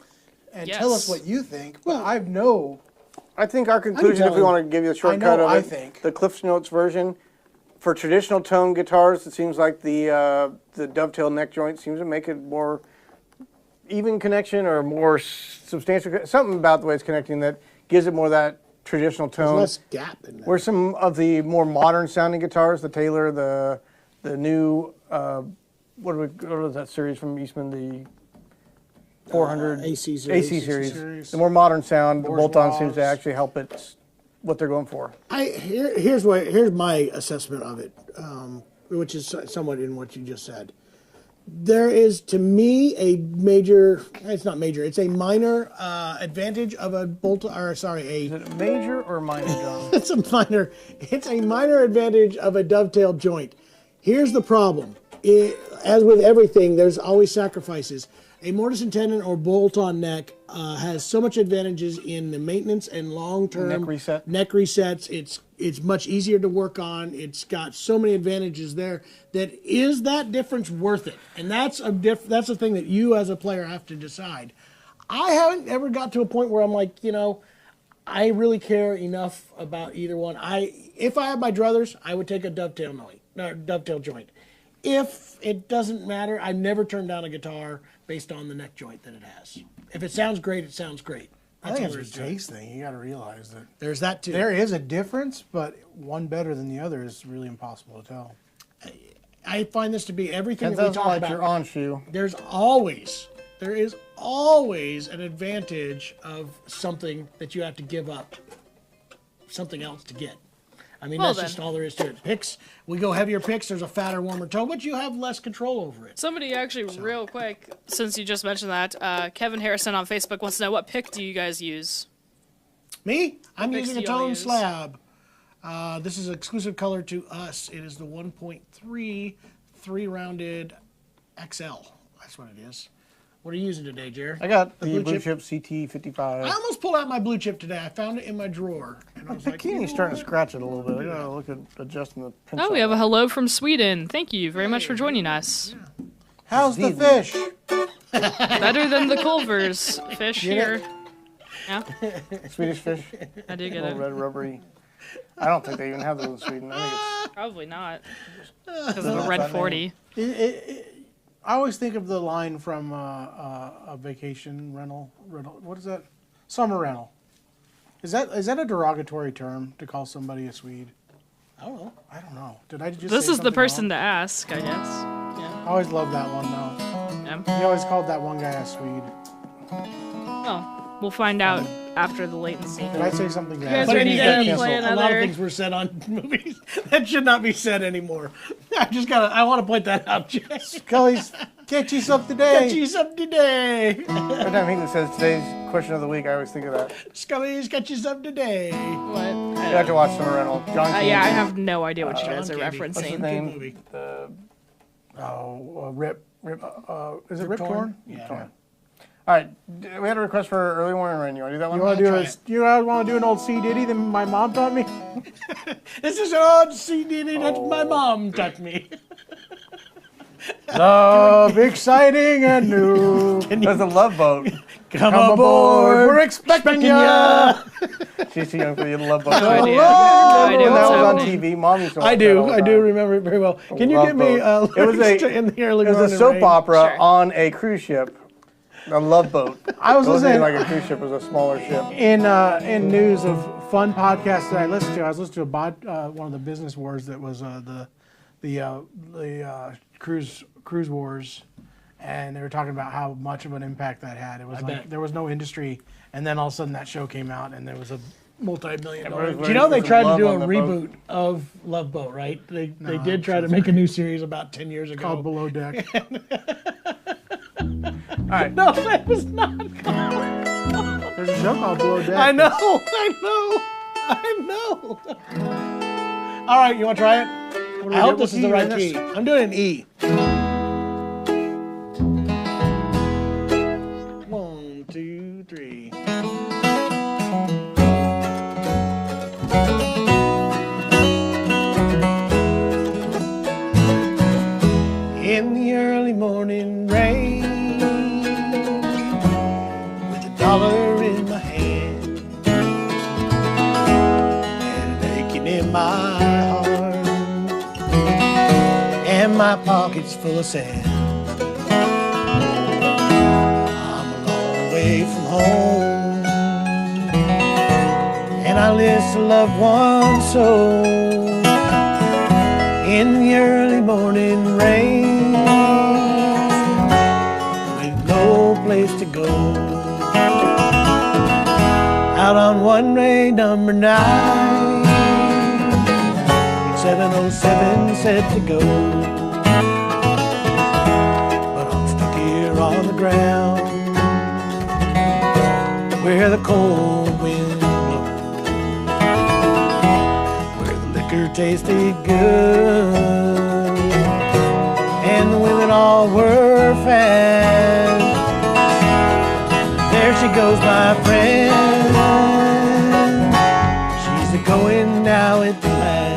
F: tell us
E: Yes.
F: what you think. Well, I know.
B: I think our conclusion, if we
C: telling-
B: want to give you a shortcut
F: know,
B: of
F: I
B: it,
F: think.
B: the Cliff Notes version, for traditional tone guitars, it seems like the dovetail neck joint seems to make it more even connection or more substantial. Something about the way it's connecting that gives it more of that traditional
C: There's
B: tone.
C: less gap in there.
B: Where some of the more modern sounding guitars, the Taylor, the new, what was that series from Eastman, the 400
C: AC series.
B: AC series.
F: series.
B: The more modern sound, the bolt-on
F: Bourgeois.
B: seems to actually help it what they're going for.
C: Here's my assessment of it, which is somewhat in what you just said. There is, to me, a major. It's not major. It's a minor advantage of a bolt. Or sorry,
B: Is it a major or minor, John?
C: It's a minor advantage of a dovetail joint. Here's the problem. As with everything, there's always sacrifices. A mortise and tenon or bolt-on neck has so much advantages in the maintenance and long-term
B: Neck reset.
C: neck resets. It's much easier to work on. It's got so many advantages there. Is that difference worth it? And that's that's a thing that you as a player have to decide. I haven't ever got to a point where I'm like, I really care enough about either one. If I had my druthers, I would take a dovetail joint. If it doesn't matter, I never turn down a guitar based on the neck joint that it has. If it sounds great, it sounds great.
F: I
C: That's
F: think
C: all there
F: it's
C: is
F: a
C: to it.
F: taste thing. You got to realize that
C: There's that too.
F: there is a difference, but one better than the other is really impossible to tell.
C: I find this to be everything that we
B: 10,000
C: talk
B: lights,
C: about.
B: you're on, shoe.
C: There is always an advantage of something that you have to give up something else to get. I mean,
E: Well
C: that's just all there is to it. Picks, we go heavier picks, there's a fatter, warmer tone, but you have less control over it.
E: Somebody actually, real quick, since you just mentioned that, Kevin Harrison on Facebook wants to know, what pick do you guys use?
C: Me? I'm
E: mix
C: using a
E: do you all
C: tone
E: use?
C: slab. This is exclusive color to us. It is the 1.3 3-rounded XL. That's what it is. What are you using today, Jared?
B: I got the
C: Blue
B: Blue
C: Chip?
B: Chip CT55.
C: I almost pulled out my blue chip today. I found it in my drawer. And I was like,
B: Bikini's starting to scratch it a little bit. I gotta look at adjusting the pinch.
E: Oh, we have a hello from Sweden. Thank you very much for joining us.
F: How's the fish?
E: Better than the Culver's fish here. Yeah,
B: Swedish fish,
E: I do get
B: little
E: it.
B: red rubbery. I don't think they even have those in Sweden. I think it's
E: Probably not. Because of a red 40.
F: I always think of the line from a vacation rental. What is that? Summer rental. Is that a derogatory term to call somebody a Swede?
C: I don't know.
F: I don't know. Did I just?
E: This
F: say
E: is the
F: something
E: person
F: wrong?
E: to ask, I guess.
F: I
E: Yeah.
F: always loved that one though.
E: Yeah.
F: He always called that one guy a Swede.
E: Well, we'll find out after the latency.
F: Did I say something
E: guys
F: bad?
C: But
E: ready
C: in
E: to
C: the
E: play
C: 80s, a lot
E: another-
C: of things were said on movies that should not be said anymore. I want to point that out, Jay.
F: Scully's get you some today.
C: Get you some today.
B: every time he says today's question of the week, I always think of that.
C: Scully's got you some today.
E: What?
B: You have to watch Summer Rental. John Candy.
E: Yeah, I have no idea what you guys are
C: John Candy.
B: What's his
E: referencing.
B: name?
C: movie.
B: Rip. Is it Rip
C: Torn?
B: Torn?
C: Yeah.
B: Torn. All right, we had a request for early morning rain. You want to do that one?
F: You want to do
C: try
F: a,
C: it.
F: you want to do an old C Diddy that my mom taught me?
C: This is odd CD that my mom taught me.
F: Love, exciting and new.
B: That's a Love Boat.
C: Come
F: aboard. We're expecting ya.
B: She's too young for the Love Boat.
E: No idea.
F: Love.
E: No idea
B: When that
E: what's
B: was on
E: happening.
B: TV, Mom used to watch
C: I
B: that all
C: do.
B: the
C: I do
B: time.
C: remember it very well. Can you
B: Love
C: give me
B: Boat.
C: a
B: It was
C: in the early
B: It was a
C: morning
B: soap
C: rain?
B: opera
E: Sure.
B: on a cruise ship. A Love Boat.
F: I was
B: It wasn't
F: listening
B: like a cruise ship. It was a smaller ship.
F: in news of fun podcasts that I listened to. I was listening to one of the business wars that was the cruise wars, and they were talking about how much of an impact that had. It was
C: bet.
F: there was no industry, and then all of a sudden that show came out, and there was a multi-million-dollar.
B: Everybody's
C: Do you know they
B: ready for
C: tried to
B: some
C: do a
B: love on the boat.
C: reboot of Love Boat, right? They did try to make a new series about 10 years ago.
F: Called Below Deck.
B: All right.
C: No, that was not.
F: There's a show called Below Deck.
C: I know. All right, you want to try it? I hope this is the right key. I'm doing an E. 1, 2, 3. In the early morning rain, with $1 in my hand and an aching in my heart, and my pockets full of sand. I'm a long way from home, and I miss a loved one so. In the early morning rain, with no place to go, out on one-way number 9, 707 set to go, but I'm stuck here on the ground where the cold wind blows, where the liquor tasted good and the women all were fast. There she goes, my friend. She's a-going now at the last.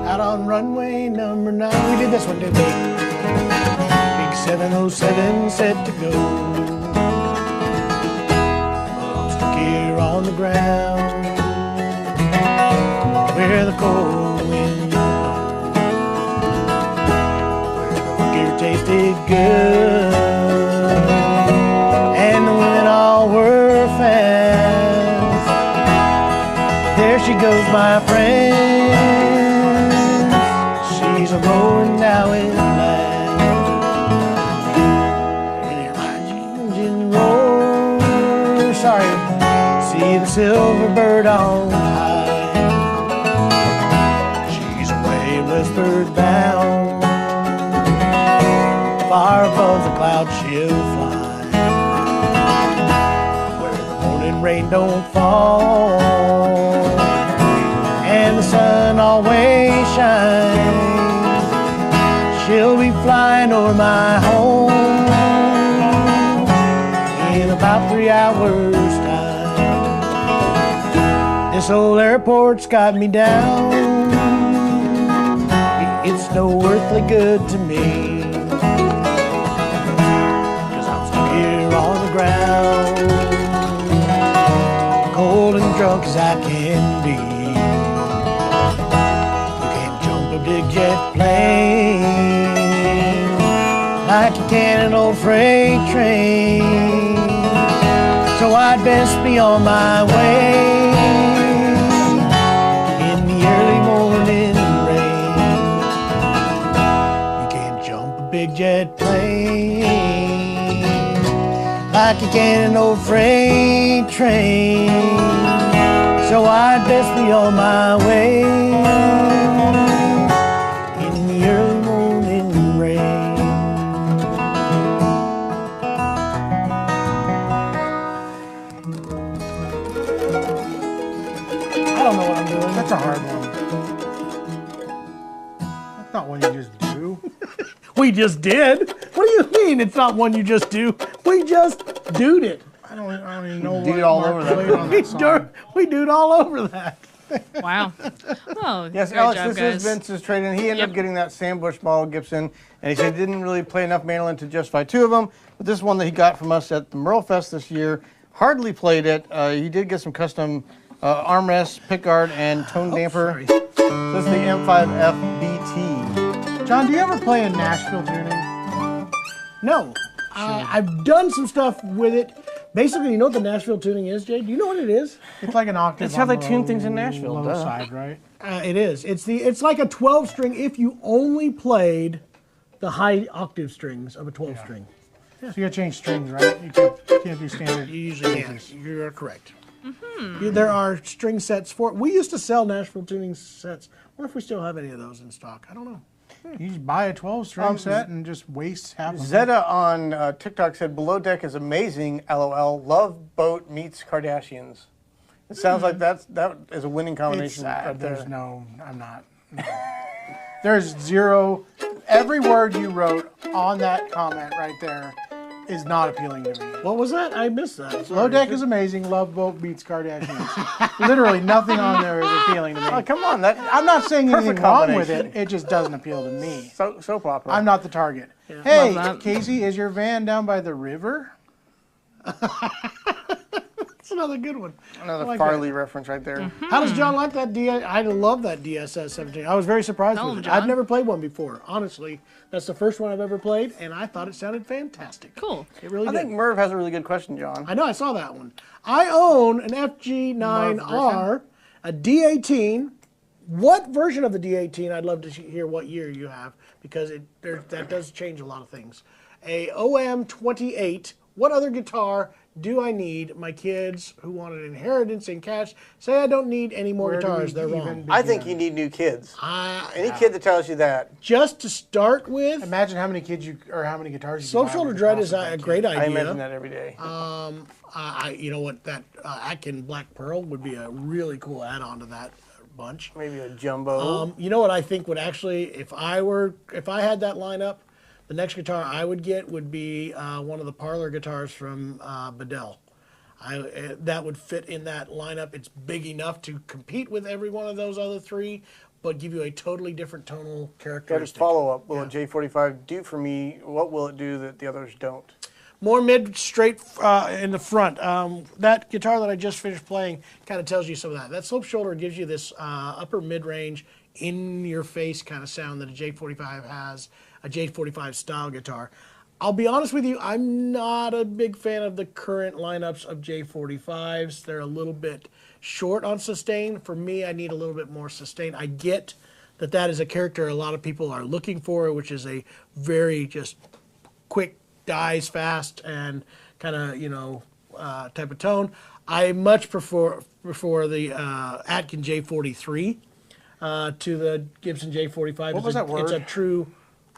C: Out on runway number 9, we did this one, didn't we? Big 707 set to go. Well, I'm stuck here on the ground where the cold wind blows, where the tasted good, and the women all were fans. There she goes, my friend. She's a rolling now in land. Engine roll, sorry. See the silver bird on high. She's away westward bound. Far above the clouds she'll fly, where the morning rain don't fall and the sun always shines. She'll be flying over my home in about 3 hours time. This old airport's got me down. It's no earthly good to me, 'cause I'm stuck here on the ground, cold and drunk as I can be. You can't jump a big jet plane like you can an old freight train, so I'd best be on my way in the early morning rain. You can't jump a big jet plane like you can an old freight train, so I'd best be on my way in the early morning rain. I don't know what I'm doing.
F: That's a hard one. That's not one you just do.
C: We just did. What do you mean it's not one you just do? We just doed it.
F: I don't even know
B: Dude
F: what
B: all
F: Mark
B: over that.
F: played on that song.
C: We doed all over that.
E: Wow. Oh,
B: Yes,
E: great
B: Alex,
E: job,
B: this
E: guys.
B: is Vince's trade-in. He ended
E: Yep.
B: up getting that Sam Bush model Gibson, and he said he didn't really play enough mandolin to justify 2 of them, but this one that he got from us at the Merle Fest this year, hardly played it. He did get some custom armrests, pickguard, and tone damper.
C: sorry.
B: This is the M5F BT.
F: John, do you ever play in Nashville tuning?
C: No. I've done some stuff with it. Basically, you know what the Nashville tuning is, Jay? Do you know what it is?
F: It's like an octave.
B: That's how
F: on
B: they
F: the
B: tune things in Nashville,
F: Low
B: duh.
F: side, right?
C: It is. It's like a 12-string if you only played the high octave strings of a 12-string.
F: So you gotta change strings, right? You can't do standard.
C: You usually can't. You're correct. There are string sets for it. We used to sell Nashville tuning sets. I wonder if we still have any of those in stock. I don't know.
F: You just buy a 12-string set and just waste half of it.
B: Zeta on TikTok said, Below Deck is amazing, LOL. Love Boat meets Kardashians. It sounds like that is a winning combination right there.
F: There's no, I'm not. No. There's zero. Every word you wrote on that comment right there is not appealing to me.
C: What was that? I missed that.
F: Low Deck is amazing. Love Boat beats Kardashians. Literally nothing on there is appealing to me.
B: Oh, come on. That
F: I'm not saying anything
B: Perfect
F: wrong with
B: combination.
F: it. It just doesn't appeal to me.
B: soap opera.
F: I'm not the target. Hey,
E: Love that.
F: Casey, is your van down by the river?
C: That's another good one.
B: Another
C: like
B: Farley reference right there.
C: How does John like that? I love that DSS 17. I was very surprised
E: Tell
C: with
E: him,
C: it. I've
E: John.
C: never played one before. Honestly, that's the first one I've ever played, and I thought it sounded fantastic.
E: Cool.
C: It really
B: I
C: did.
B: think Merv has a really good question, John.
C: I know, I saw that one. I own an FG9R, a D18. What version of the D18? I'd love to hear what year you have, because that does change a lot of things. A OM28. What other guitar do I need? My kids who want an inheritance in cash say I don't need any more
F: Where do
C: guitars.
F: we
C: They're
F: even
C: wrong.
B: I think you need new kids. Any
C: I-
B: kid that tells you that,
C: Just to start with,
F: Imagine how many kids how many guitars you
C: Slow
F: could buy
C: Shoulder
F: with the
C: Dread
F: cost
C: is
F: of that
C: a
F: kid.
C: great idea.
B: I imagine that every day.
C: You know what? That Atkin Black Pearl would be a really cool add-on to that bunch.
B: Maybe a jumbo.
C: You know what I think would actually, if I had that lineup, the next guitar I would get would be one of the parlor guitars from Bedell. That would fit in that lineup. It's big enough to compete with every one of those other three, but give you a totally different tonal
B: Got a
C: characteristic.
B: follow-up. Will a J45 do for me? What will it do that the others don't?
C: More mid straight in the front. That guitar that I just finished playing kind of tells you some of that. That Slope Shoulder gives you this upper mid-range, in-your-face kind of sound that a J45 has. a J45 style guitar. I'll be honest with you, I'm not a big fan of the current lineups of J45s. They're a little bit short on sustain. For me, I need a little bit more sustain. I get that that is a character a lot of people are looking for, which is a very just quick, dies fast, and kind of, you know, type of tone. I much prefer the Atkin J43 to the Gibson J45.
F: What was that word?
C: It's a true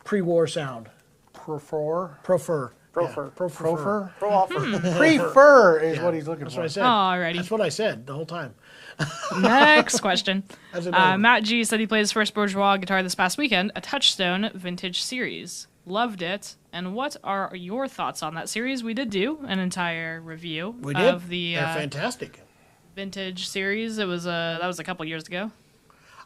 C: pre-war sound.
F: Prefer?
C: Prefer.
B: Prefer.
F: Prefer?
B: Pro-offer.
F: Prefer is what he's looking
C: That's
F: for.
C: what I said.
E: Alrighty.
C: That's what I said the whole time.
E: Next question.
C: How's it going?
E: Matt G said he played his first bourgeois guitar this past weekend, a Touchstone Vintage Series. Loved it. And what are your thoughts on that series? We did do an entire review
C: We did.
E: of the
C: They're fantastic.
E: Vintage series. It was that was a couple years ago.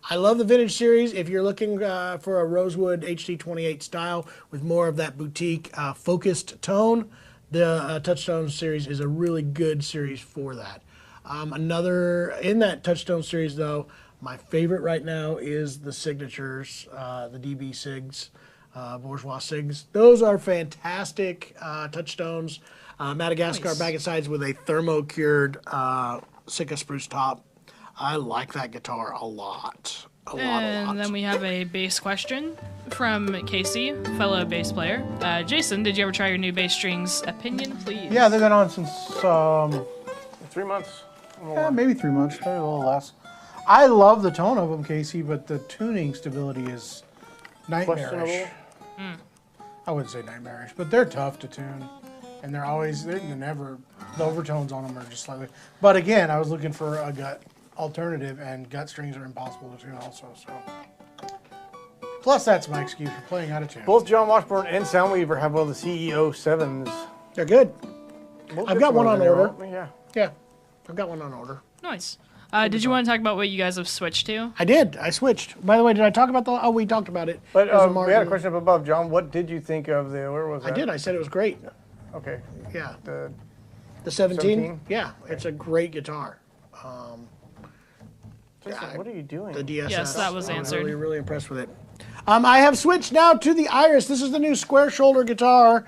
C: I love the vintage series. If you're looking for a Rosewood HD28 style with more of that boutique focused tone, the Touchstone series is a really good series for that. Another in that Touchstone series, though, my favorite right now is the signatures, the DB Sigs, Bourgeois Sigs. Those are fantastic Touchstones. Madagascar
E: Nice.
C: back and sides with a thermo-cured Sitka spruce top. I like that guitar a lot. A lot.
E: And then we have a bass question from Casey, fellow bass player. Jason, did you ever try your new bass strings? Opinion, please.
F: Yeah, they've been on since
B: 3 months.
F: maybe 3 months, maybe a little less. I love the tone of them, Casey, but the tuning stability is nightmarish.
B: Questionable.
F: I wouldn't say nightmarish, but they're tough to tune, and they're never the overtones on them are just slightly. But again, I was looking for a gut alternative, and gut strings are impossible to tune also. So, plus that's my excuse for playing out of tune.
B: Both John Washburn and Soundweaver have one of the CEO 7s.
C: They're good.
B: We'll
C: I've
B: get
C: got
B: some
C: one
B: over
C: on
B: there,
C: order.
B: won't we? Yeah.
C: Yeah, I've got one on order.
E: Nice. Did you want to talk about what you guys have switched to?
C: I did. I switched. By the way, did I talk about the? Oh, we talked about it.
B: But
C: There's
B: we had a question up above, John. What did you think of the? Where was
C: I
B: that?
C: did. I said it was great.
B: Okay.
C: Yeah.
B: The
C: The 17?
B: 17?
C: Yeah, it's a great guitar.
B: Jason, what are you doing?
C: The DSS.
E: Yes, that was
C: I'm
E: answered.
C: Really, really impressed with it. I have switched now to the Iris. This is the new square shoulder guitar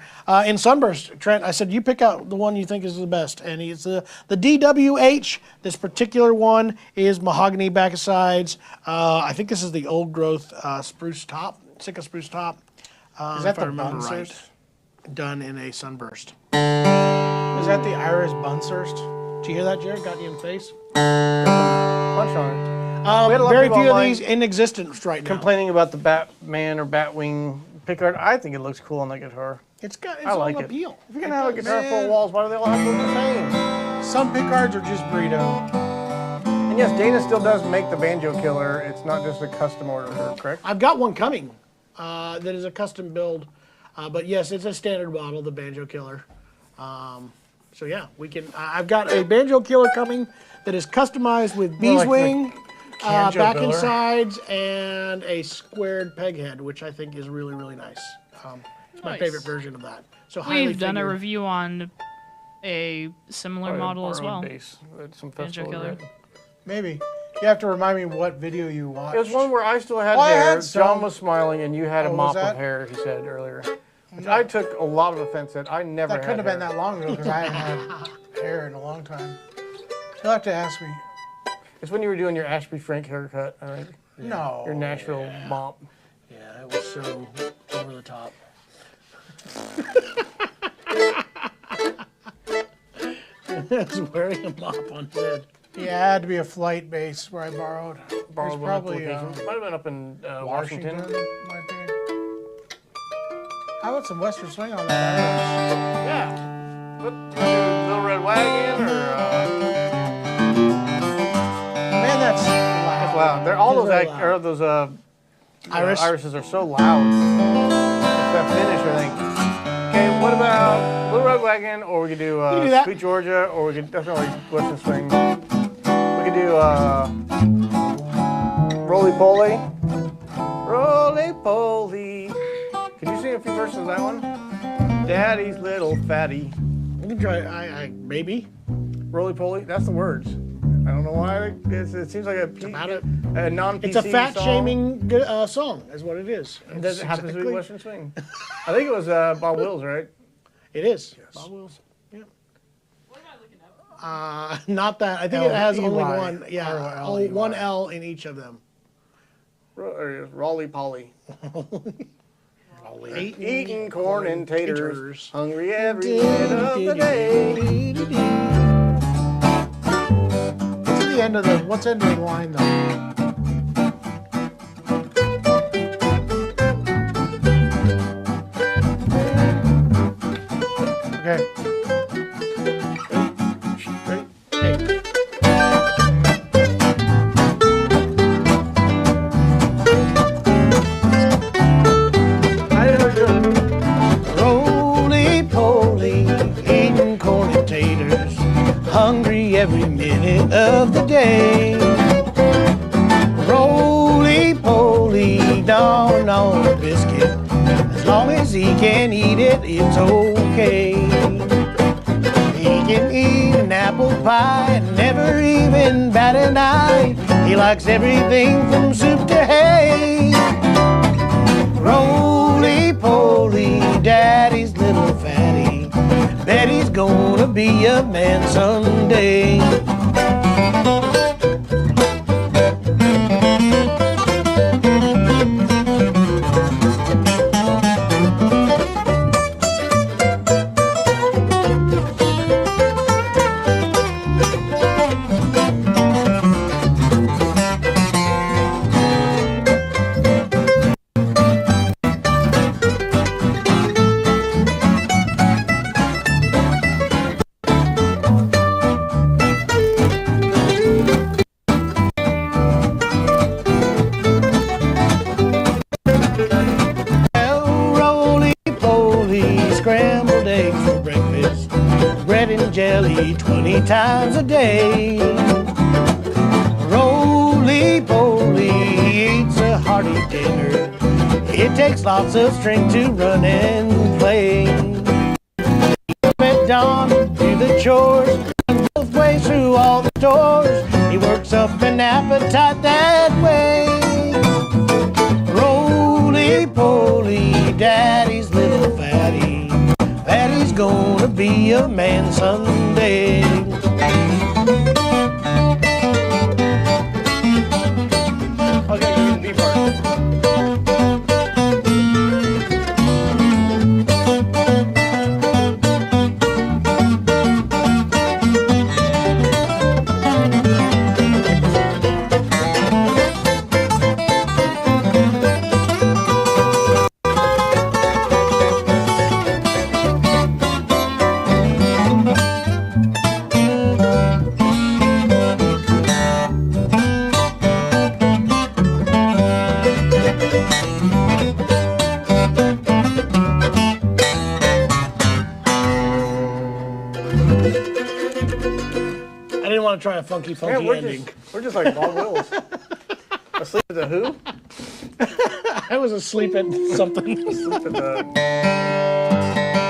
C: in Sunburst. Trent, I said you pick out the one you think is the best, and it's the DWH. This particular one is mahogany back and sides. I think this is the old growth spruce top, Sitka spruce top.
F: Is that
C: if I
F: the
C: remember
F: Bunsurst?
C: right. Done in a Sunburst.
F: Is that the Iris Bunsurst?
C: Did you hear that, Jared? Got you in the face?
B: Punch on it. We had a lot of
C: Very
B: people
C: few of
B: online
C: these in existence right now.
B: complaining about the Batman or Batwing pickguard. I think it looks cool on that guitar.
C: It's got its
B: I like
C: own
B: it.
C: appeal.
B: If you're gonna have a guitar full of walls, why do they all have to look the same?
F: Some pickguards are just burrito.
B: And yes, Dana still does make the Banjo Killer. It's not just a custom order, correct?
C: I've got one coming that is a custom build, but yes, it's a standard model, the Banjo Killer. So yeah, we can. I've got a Banjo Killer coming that is customized with
F: More like
C: beeswing,
F: Banjo
C: back and
F: Biller.
C: sides, and a squared peg head, which I think is really, really nice. It's my
E: Nice.
C: favorite version of that. So highly
E: We've done a
C: figured-
E: review on a similar model as well.
B: Bass at some
E: Banjo
B: festival.
E: Killer.
F: Maybe. You have to remind me what video you watched.
B: It was one where I still had
F: Oh, I
B: hair.
F: had some.
B: John was smiling, and you had a
F: Oh, was
B: mop of
F: that?
B: hair. He said earlier, which I took a lot of offense at. I never.
F: That couldn't
B: had
F: have been
B: hair.
F: that long ago because I haven't had hair in a long time. You'll have to ask me.
B: It's when you were doing your Ashby Frank haircut. I think.
F: No.
B: Your Nashville mop.
C: Yeah, it was so over the top. It's wearing a mop on his head.
F: Yeah, it had to be a flight base where I borrowed.
B: Borrowed
F: There's
B: one
F: probably
B: location. Might have been up in
F: Washington.
B: Washington.
F: Might be. How about some Western swing on that?
B: Yeah. What, Little Red Wagon or?
F: Man, that's loud.
B: That's loud. They're all
C: It's
B: those
C: very loud. Iris?
B: irises are so loud. It's that finish, I think. Okay, what about Little Red Wagon, or we could do,
C: can do that.
B: Sweet Georgia, or we could definitely Western Swing. We could do Roly Poly. Roly Poly. Could you sing a few verses of that one? Daddy's little fatty.
C: We can try. I maybe.
B: Roly Poly. That's the words. I don't know why. It seems like a non-PC
C: It's a fat
B: song.
C: shaming song, is what it is.
B: Does it happen to be
C: Exactly.
B: Western Swing? I think it was Bob Wills, right?
C: It is. Bob Wills. Yeah. Not that. I think it has only
F: L-E-Y.
C: one. Yeah,
F: L-E-Y.
C: one L in each of them.
B: Raleigh Polly.
C: Eight.
B: Eating corn and taters.
C: taters.
B: Hungry every minute of the day.
C: What's the end of the line though? Okay. Hey.
B: I didn't know you.
C: Roly-poly, eating corn and taters, hungry every minute of the day. Roly-poly, down on a biscuit, as long as he can eat it, it's okay. He can eat an apple pie and never even bat an eye. He likes everything from soup to hay. Roly-poly, daddy's little fatty. Bet he's gonna be a man someday. Roly-poly, scrambled eggs for breakfast, bread and jelly 20 times a day. Roly-poly eats a hearty dinner. It takes lots of strength to run and play. Up at dawn, do the chores, run both ways through all the doors. He works up an appetite that way. Roly-poly, daddy's little fatty. Fatty's gonna be a man someday.
B: Okay, give me the B part.
C: I didn't want to try a funky
B: Yeah,
C: ending.
B: we're just like Bob Wills. Asleep at the who?
C: I was asleep at something.
B: Asleep at the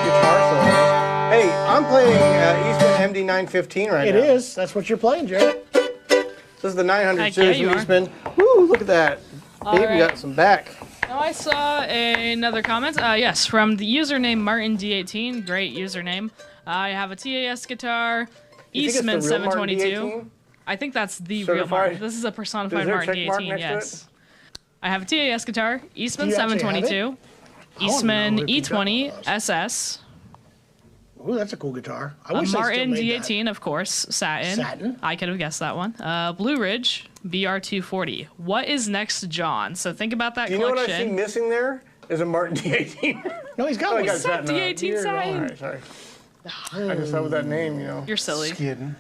B: guitar solo. Hey, I'm playing Eastman MD915 right
C: It
B: now.
C: is. That's what you're playing, Jared.
B: This is the 900
E: Heck
B: series
E: yeah,
B: from
E: you are.
B: Eastman. Woo, look at that. Baby
E: right.
B: got some back.
E: Now I saw another comment. Yes, from the username MartinD18. Great username. I have a TAS guitar,
B: You think it's the
E: Eastman
B: real Martin
E: 722.
B: D18?
E: I think that's the real
B: Certified?
E: Martin. This is a personified
B: Is there a
E: Martin
B: check mark
E: D18.
B: next to it?
E: Yes. I have a TAS guitar, Eastman
C: Do you actually have
E: 722,
C: know
E: Eastman
C: if you got
E: E20
C: those.
E: SS,
C: Ooh, that's a cool guitar. I
E: a
C: wish they
E: Martin
C: still made that.
E: D18, of course, Satin.
C: Satin?
E: I could have guessed that one. Blue Ridge BR240. What is next, John? So think about that
B: Do you know what I see
E: collection.
B: missing there? Is a Martin D18.
C: No, he's got
B: Oh,
C: one.
B: he got
E: Satin
B: satin.
E: D18
C: You're
E: Satin.
B: All right, sorry. I just thought with that name, you know.
E: You're silly.
F: Kidding.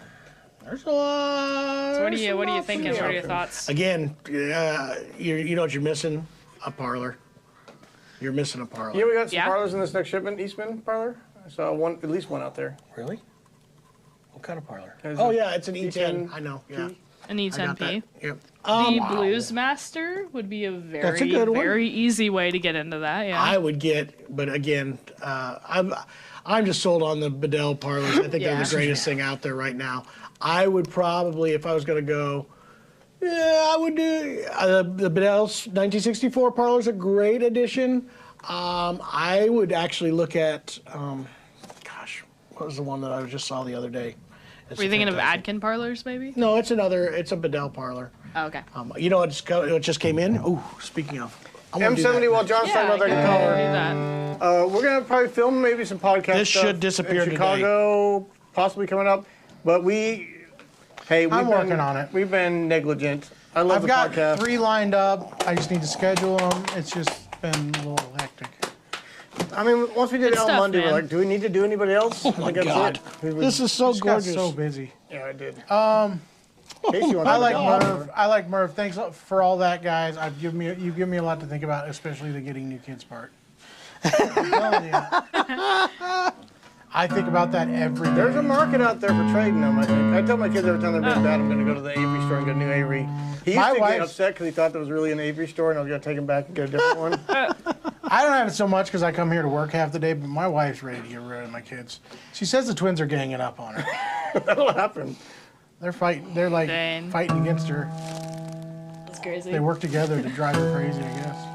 C: There's a lot.
E: So what are you
C: there's a lot
E: thinking?
C: for
E: What are
C: you.
E: your thoughts?
C: Again, you know what you're missing? A parlor. You're missing a parlor.
B: Yeah, we got some
E: Yeah.
B: parlors in this next shipment, Eastman parlor. I saw one, at least one out there.
C: Really? What kind of parlor?
B: There's
C: Oh
B: a
C: yeah, it's an E10.
B: E10.
C: I know. Yeah.
E: An E10P.
F: Yep.
E: The Blues Master would be a
F: That's a
E: very,
F: good one.
E: very easy way to get into that. Yeah.
C: I would get, but again, I'm just sold on the Bedell parlors. I think they're the greatest thing out there right now. I would probably, if I was going to go, I would do the Bedell's 1964 parlor's a great addition. I would actually look at, what was the one that I just saw the other day? It's
E: Were you thinking
C: fantastic.
E: of Adkin parlors, maybe?
C: No, it's a Bedell parlor.
E: Oh, okay.
C: You know what just came in? Oh, speaking of. I wanna do that.
B: M70 while John's talking about that
E: I
B: guitar.
E: can do that.
B: We're gonna probably film maybe some podcast
C: This
B: stuff
C: should disappear
B: in
C: today.
B: Chicago, possibly coming up. But we've
F: I'm working on it.
B: We've been negligent. I love
F: I've
B: the
F: got
B: podcast.
F: 3 lined up. I just need to schedule them. It's just been a little hectic.
B: I mean, once we did
E: Good
B: it on
E: stuff,
B: Monday,
E: man.
B: we're like, do we need to do anybody else? Oh
C: my God. This is so
F: Just got
C: gorgeous.
F: so busy.
B: Yeah, I did.
F: I like Merv. I like Merv. Thanks for all that, guys. You've given me a lot to think about, especially the getting new kids part. I'm telling you. I think about that every day.
B: There's a market out there for trading them, I think. I tell my kids every time they're been bad, I'm going to go to the Avery store and get a new Avery. He used
F: My
B: to get
F: wife's-
B: upset because he thought there was really an Avery store, and I was going to take him back and get a different one.
F: I don't have it so much because I come here to work half the day, but my wife's ready to get rid of my kids. She says the twins are ganging up on her.
B: That'll happen.
F: They're fighting. They're like
E: Dang.
F: fighting against her.
E: That's crazy.
F: They work together to drive her crazy, I guess.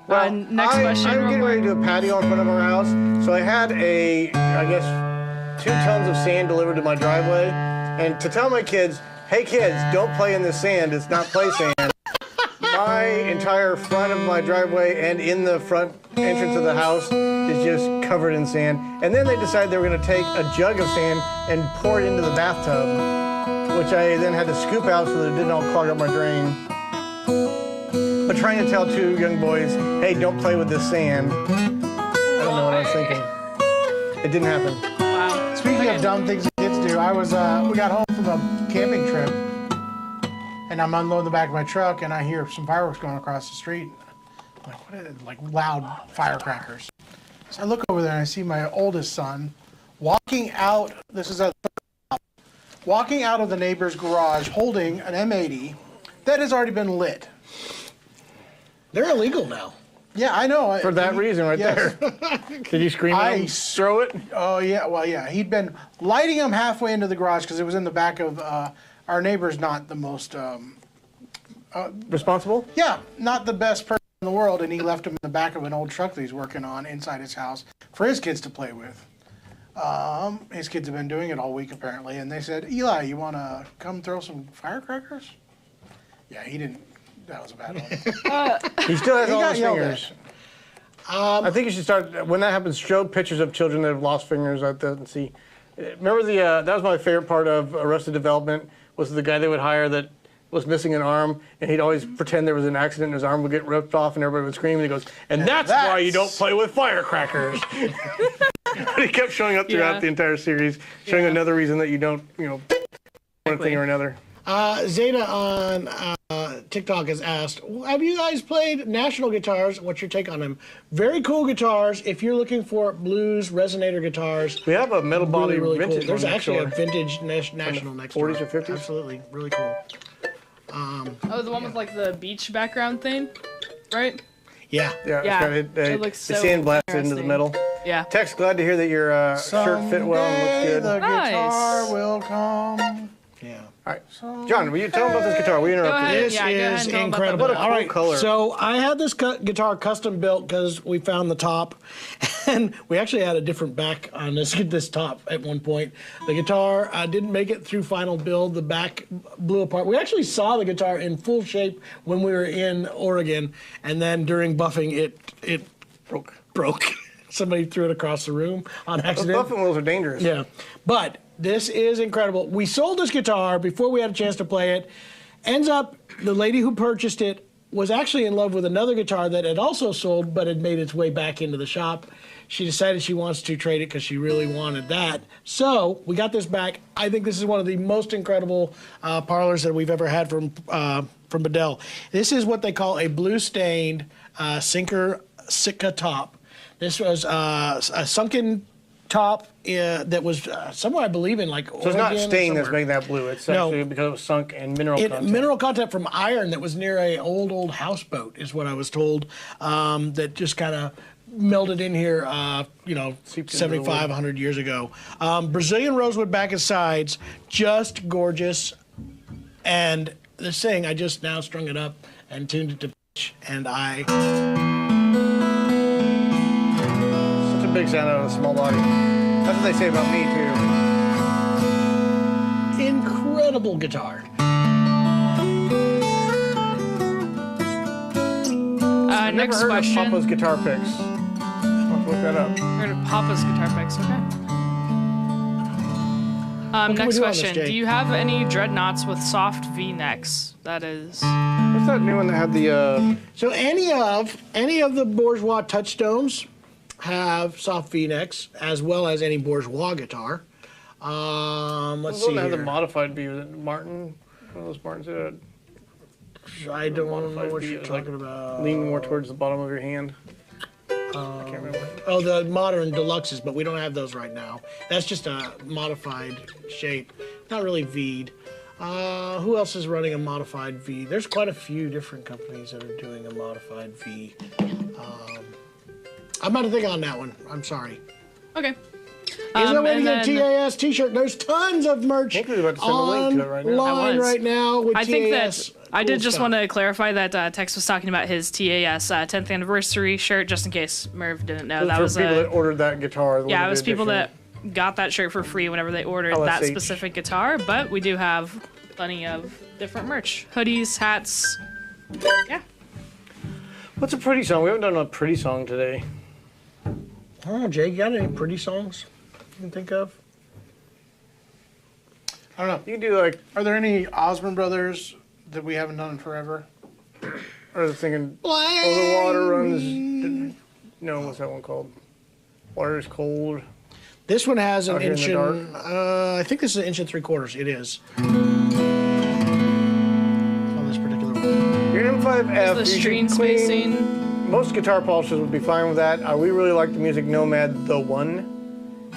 B: Well,
E: next question,
B: I'm
E: real
B: getting ready
E: quick.
B: to do a patio in front of our house. So I had I guess, 2 tons of sand delivered to my driveway. And to tell my kids, hey kids, don't play in the sand. It's not play sand. My entire front of my driveway and in the front entrance of the house is just covered in sand. And then they decided they were going to take a jug of sand and pour it into the bathtub, which I then had to scoop out so that it didn't all clog up my drain. But trying to tell 2 young boys, hey, don't play with this sand. I don't know what I was thinking. It didn't happen.
E: Wow.
F: Speaking of dumb things that kids do, we got home from a camping trip, and I'm unloading the back of my truck, and I hear some fireworks going across the street. I'm like, what is it? Like loud firecrackers. So I look over there and I see my oldest son walking out. Walking out of the neighbor's garage holding an M80 that has already been lit.
C: They're illegal now.
F: Yeah, I know.
B: For that reason right
F: yes.
B: there. Did you scream at him? Throw it?
F: Oh, yeah. Well, yeah. He'd been lighting them halfway into the garage because it was in the back of our neighbor's not the most,
B: Responsible?
F: yeah, not the best person in the world. And he left him in the back of an old truck that he's working on inside his house for his kids to play with. His kids have been doing it all week, apparently. And they said, Eli, you want to come throw some firecrackers? Yeah, he didn't. That was a bad one.
B: He still has
F: He
B: all
F: got
B: his
F: yelled
B: fingers. I think you should start, when that happens, show pictures of children that have lost fingers like that and see. Remember that was my favorite part of Arrested Development, was the guy they would hire that was missing an arm, and he'd always pretend there was an accident and his arm would get ripped off and everybody would scream, and he goes, and that's why you don't play with firecrackers. But he kept showing up throughout the entire series, showing another reason that you don't, one thing or another.
C: Zeta on TikTok has asked, have you guys played National guitars? What's your take on them? Very cool guitars. If you're looking for blues resonator guitars,
B: We have a metal body
C: really
B: vintage
C: cool. There's
B: one next
C: actually a
B: door.
C: vintage National next door.
B: 40s or 50s?
C: Absolutely, really cool.
E: Oh, the one with like the beach background thing, right?
C: Yeah.
B: Yeah,
E: Yeah,
B: it's got
E: it looks
B: the
E: so
B: sand blasted into the
E: interesting.
B: metal.
E: Yeah.
B: Tex, glad to hear that your shirt fit well and
F: Someday
B: looks good.
F: the
E: Nice.
F: guitar will come.
C: Yeah.
B: All right, John, will you tell them about this guitar? We interrupted
E: ahead.
B: you.
C: This
E: Yeah, go ahead
C: is
E: and tell 'em about
C: incredible.
E: the
B: What a
C: All
B: cool
C: right,
B: color.
C: so I had this guitar custom built because we found the top, and we actually had a different back on this top at one point. The guitar didn't make it through final build. The back blew apart. We actually saw the guitar in full shape when we were in Oregon, and then during buffing, it broke. Somebody threw it across the room on
B: Those
C: accident.
B: buffing wheels are dangerous.
C: Yeah, but this is incredible. We sold this guitar before we had a chance to play it. Ends up, the lady who purchased it was actually in love with another guitar that had also sold, but had made its way back into the shop. She decided she wants to trade it because she really wanted that. So we got this back. I think this is one of the most incredible parlors that we've ever had from Bedell. This is what they call a blue-stained Sinker Sitka top. This was a sunken top that was somewhere, I believe, in like
B: So it's not stain that's making that blue. It's actually because it was sunk in mineral content.
C: Mineral content from iron that was near a old houseboat is what I was told. That just kind of melted in here, 75, 100 years ago. Brazilian rosewood back and sides, just gorgeous. And this thing, I just now strung it up and tuned it to pitch, and I...
B: Such a big sound out of a small body. That's what they say about me, too.
C: Incredible guitar.
B: I've never
E: Next
B: heard
E: question.
B: of Papa's guitar picks. I'll have to look that up.
E: Heard of Papa's guitar picks, okay.
C: can we
E: Next
C: do on this,
E: question.
C: Jay?
E: Do you have any dreadnoughts with soft V-necks? That is...
B: What's that new one that had the...
C: So any of the bourgeois touchstones have soft V-necks, as well as any bourgeois guitar. Let's see
B: one that had the
C: here.
B: modified V? Was it Martin? One of those Martins that had
C: I don't know
B: modified
C: what
B: V,
C: you're
B: it was like
C: talking about.
B: leaning more towards the bottom of your hand. I can't remember.
C: Oh, the modern deluxes, but we don't have those right now. That's just a modified shape, not really V'd. Who else is running a modified V? There's quite a few different companies that are doing a modified V. I'm not thinking on that one. I'm sorry.
E: Okay.
C: Is there a way to
E: and
C: get a
E: then-
C: TAS t-shirt? There's tons of merch
B: I think we're about to send a link to it right now.
C: online
E: I was.
C: right now with
E: I think that
C: TAS.
E: I did
C: cool
E: just
C: stuff.
E: want to clarify that Tex was talking about his TAS 10th anniversary shirt, just in case Merv didn't know. That
B: for
E: was
B: people that ordered that guitar.
E: yeah, it was
B: limited
E: people
B: edition.
E: that got that shirt for free whenever they ordered that
B: LSH.
E: specific guitar. But we do have plenty of different merch, hoodies, hats. Yeah.
B: What's a pretty song? We haven't done a pretty song today.
C: I don't know, Jay, you got any pretty songs you can think of?
F: I don't know.
B: You can do like,
F: Are there any Osmond Brothers that we haven't done in forever?
B: I was thinking, oh, the water runs. No, what's that one called? Water is cold.
C: This one has an
B: Out Here in
C: inch
B: the
C: and, I think this is an 1 3/4. It is. On this particular one.
B: Your M5F.
E: The
B: you should
E: string
B: clean-
E: spacing.
B: Most guitar polishers would be fine with that. We really like the Music Nomad The One.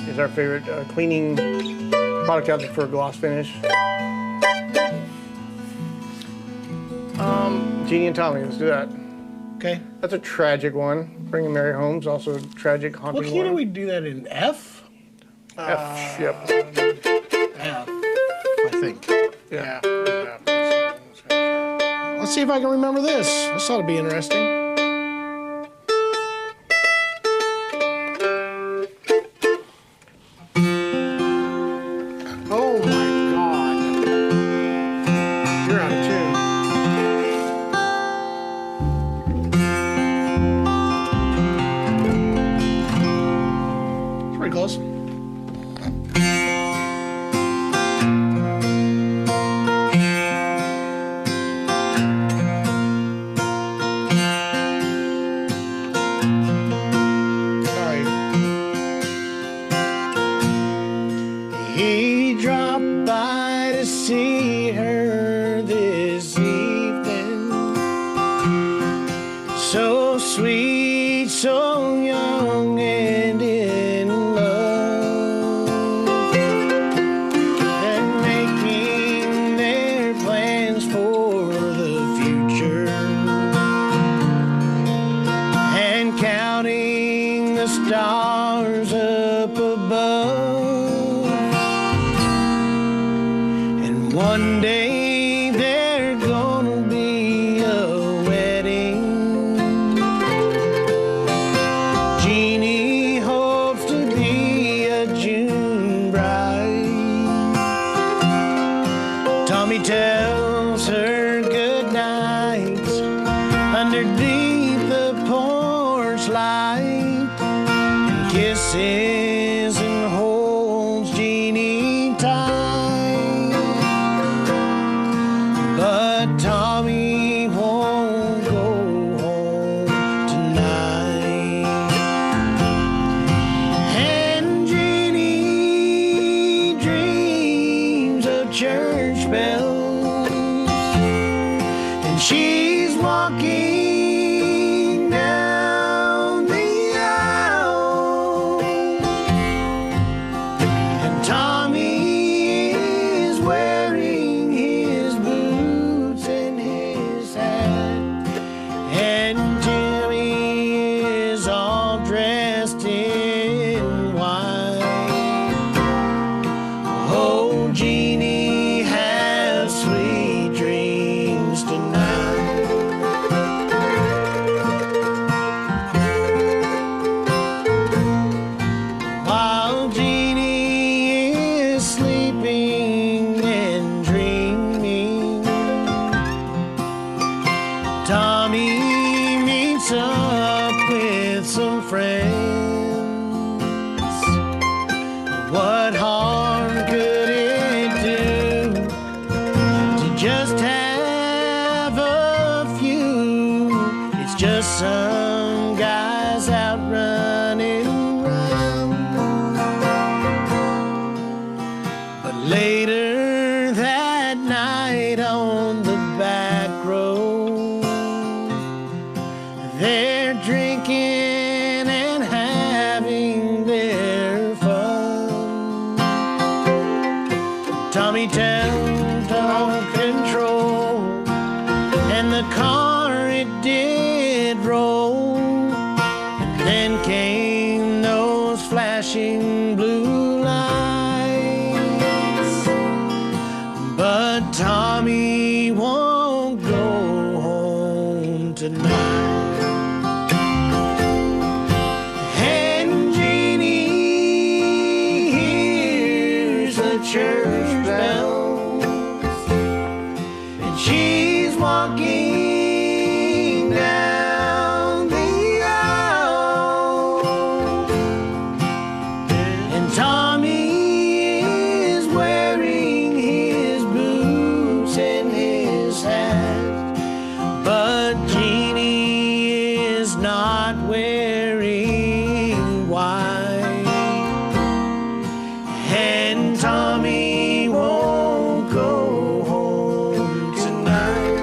B: Is our favorite cleaning product out there for a gloss finish. Jeannie and Tommy, let's do that.
C: Okay.
B: That's a tragic one. Bringing Mary Home's also a tragic, haunting
C: What key do
B: one.
C: we do that in? F?
B: F, yep.
C: F, I think.
B: Yeah.
C: Let's see if I can remember this. This ought to be interesting.
F: Oh my God. You're out of tune.
C: It's pretty close. Sorry. He dropped by to see her this evening. So sweet, so young and in love, and making their plans for the future, and counting the stars up above. And one day they're gonna be a wedding. Jeannie hopes to be a June bride. Tommy tells her good night underneath the porch light, and kisses and holds Jeannie tight. But Tommy won't go home tonight. And Jeannie dreams of church bells, and she's walking down the aisle Tommy turned on control, and the car it did roll. And then came those flashing blue lights. But Tommy won't go home tonight. And Jeannie hears the church bells, and she's walking down the aisle. And Tommy is wearing his boots and his hat, but Jeannie is not wearing white. And Tommy won't go home tonight.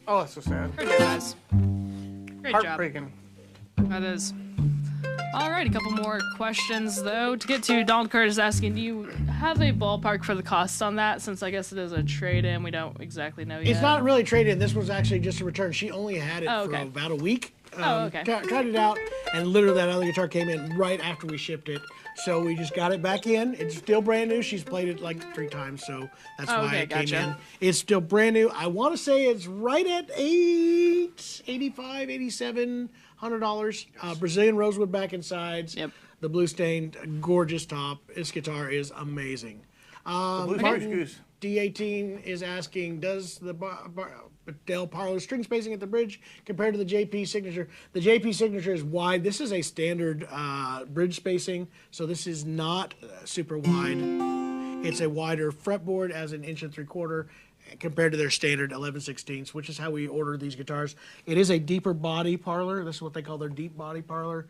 B: Oh, that's so sad.
E: Very good, guys. Great job.
B: Heartbreaking.
E: That is. All right, a couple more questions though. To get to, Donald Curtis is asking, do you have a ballpark for the cost on that? Since I guess it is a trade-in, we don't exactly know yet.
C: It's not really traded. This was actually just a return. She only had it
E: Oh,
C: for
E: okay.
C: about a week.
E: Okay.
C: Tried it out, and literally that other guitar came in right after we shipped it. So we just got it back in. It's still brand new. She's played it like 3 times, so that's why
E: Okay,
C: it came
E: gotcha.
C: in. It's still brand new. I want to say it's right at $8700. Brazilian rosewood back and sides.
E: Yep.
C: The blue stained, gorgeous top. This guitar is amazing.
B: Blue Orange Goose.
C: D18 is asking, does the Del Parlor string spacing at the bridge compared to the JP Signature? The JP Signature is wide. This is a standard bridge spacing, so this is not super wide. It's a wider fretboard as an 1 3/4 compared to their standard 11/16, which is how we order these guitars. It is a deeper body parlor. This is what they call their deep body parlor.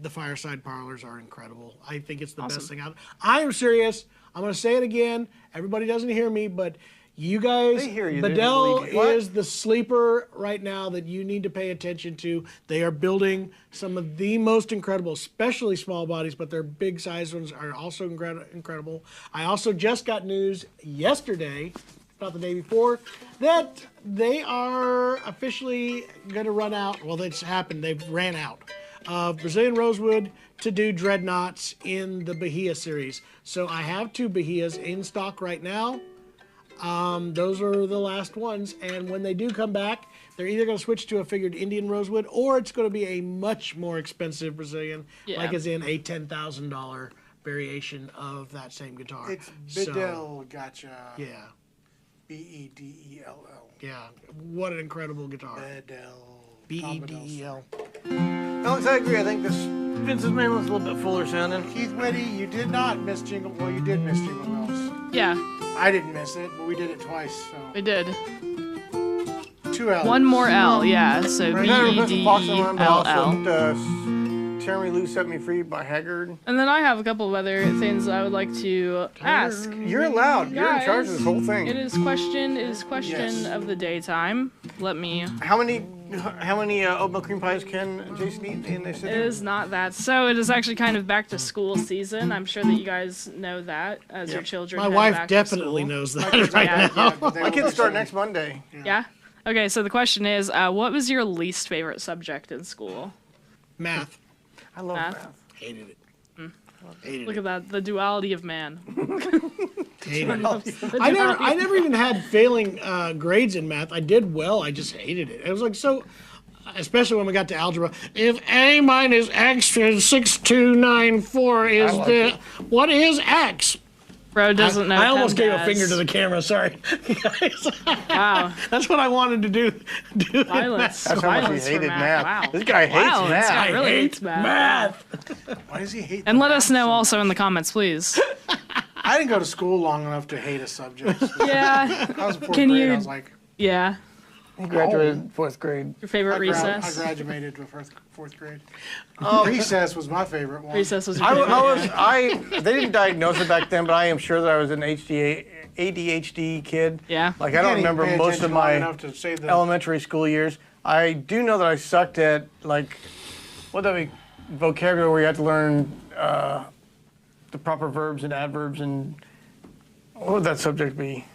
C: The fireside parlors are incredible. I think it's the best thing out. I am serious. I'm going to say it again. Everybody doesn't hear me, but you guys,
B: They hear you. They
C: Bedell
B: believe you. What?
C: is the sleeper right now that you need to pay attention to. They are building some of the most incredible, especially small bodies, but their big size ones are also incredible. I also just got news yesterday, about the day before, that they are officially going to run out. Well, it's happened. They've ran out of Brazilian rosewood to do dreadnoughts in the Bahia series. So I have 2 Bahias in stock right now. Those are the last ones, and when they do come back, they're either going to switch to a figured Indian rosewood, or it's going to be a much more expensive Brazilian, like as in a $10,000 variation of that same guitar.
F: It's
C: So,
F: Bedell, gotcha.
C: yeah,
F: Bedell.
C: yeah. What an incredible guitar.
F: Bedell.
C: Bedell.
B: Alex, I agree. I think this Vince's man was a little bit fuller sounding.
F: Keith Whitty, you did not miss Jingle. Well, you did miss Jingle Bells.
E: Yeah,
F: I didn't miss it, but we did it twice. So
E: we did.
F: 2 L's.
E: One more L, yeah. So
B: I got a request from Fox Online, but also,
E: BEDLL.
B: Tear Me Loose, Set Me Free by Haggard.
E: And then I have a couple of other things I would like to ask.
B: You're allowed. You're in charge of this whole thing.
E: It is question
F: Yes.
E: of the daytime. Let me.
B: How many oatmeal cream pies can Jason eat in this?
E: It is not that. So it is actually kind of back to school season. I'm sure that you guys know that as your children.
C: My
E: head
C: wife
E: back to
C: definitely
E: school.
C: knows that right
E: Yeah.
C: now.
B: My kids start next Monday.
E: Yeah. Okay. So the question is, what was your least favorite subject in school?
C: Math.
B: I love
E: Math.
B: math.
C: Hated it. Hated
E: Look
C: it.
E: at that, the duality of man.
C: Hated it. I never even had failing grades in math. I did well. I just hated it. It was like so, especially when we got to algebra. If A minus X is 6294 is the what is X?
E: Bro doesn't know.
C: I almost gave a
E: PEMDAS.
C: finger to the camera. Sorry, guys.
E: Wow.
C: That's what I wanted to do. in
E: Violence.
B: That's how much he
E: Violence for
B: hated math.
E: Wow.
B: This guy hates
E: Wow, this
B: math.
E: guy really
C: hate
E: hates math.
F: Why does he hate
E: And
F: the
E: let us
F: math
E: know
F: so
E: also in
F: much?
E: the comments, please.
F: I didn't go to school long enough to hate a subject.
E: Yeah.
F: I was in 4th
E: Can
F: grade.
E: you-
F: I was like,
E: Yeah.
B: He graduated fourth grade.
E: Your favorite
F: I
E: recess?
F: graduated to fourth grade. Recess was my favorite one.
E: Recess was your favorite.
B: They didn't diagnose it back then, but I am sure that I was an ADHD kid.
E: Yeah.
B: Like, I don't remember most of my elementary school years. I do know that I sucked at, like, vocabulary where you have to learn the proper verbs and adverbs and what would that subject be?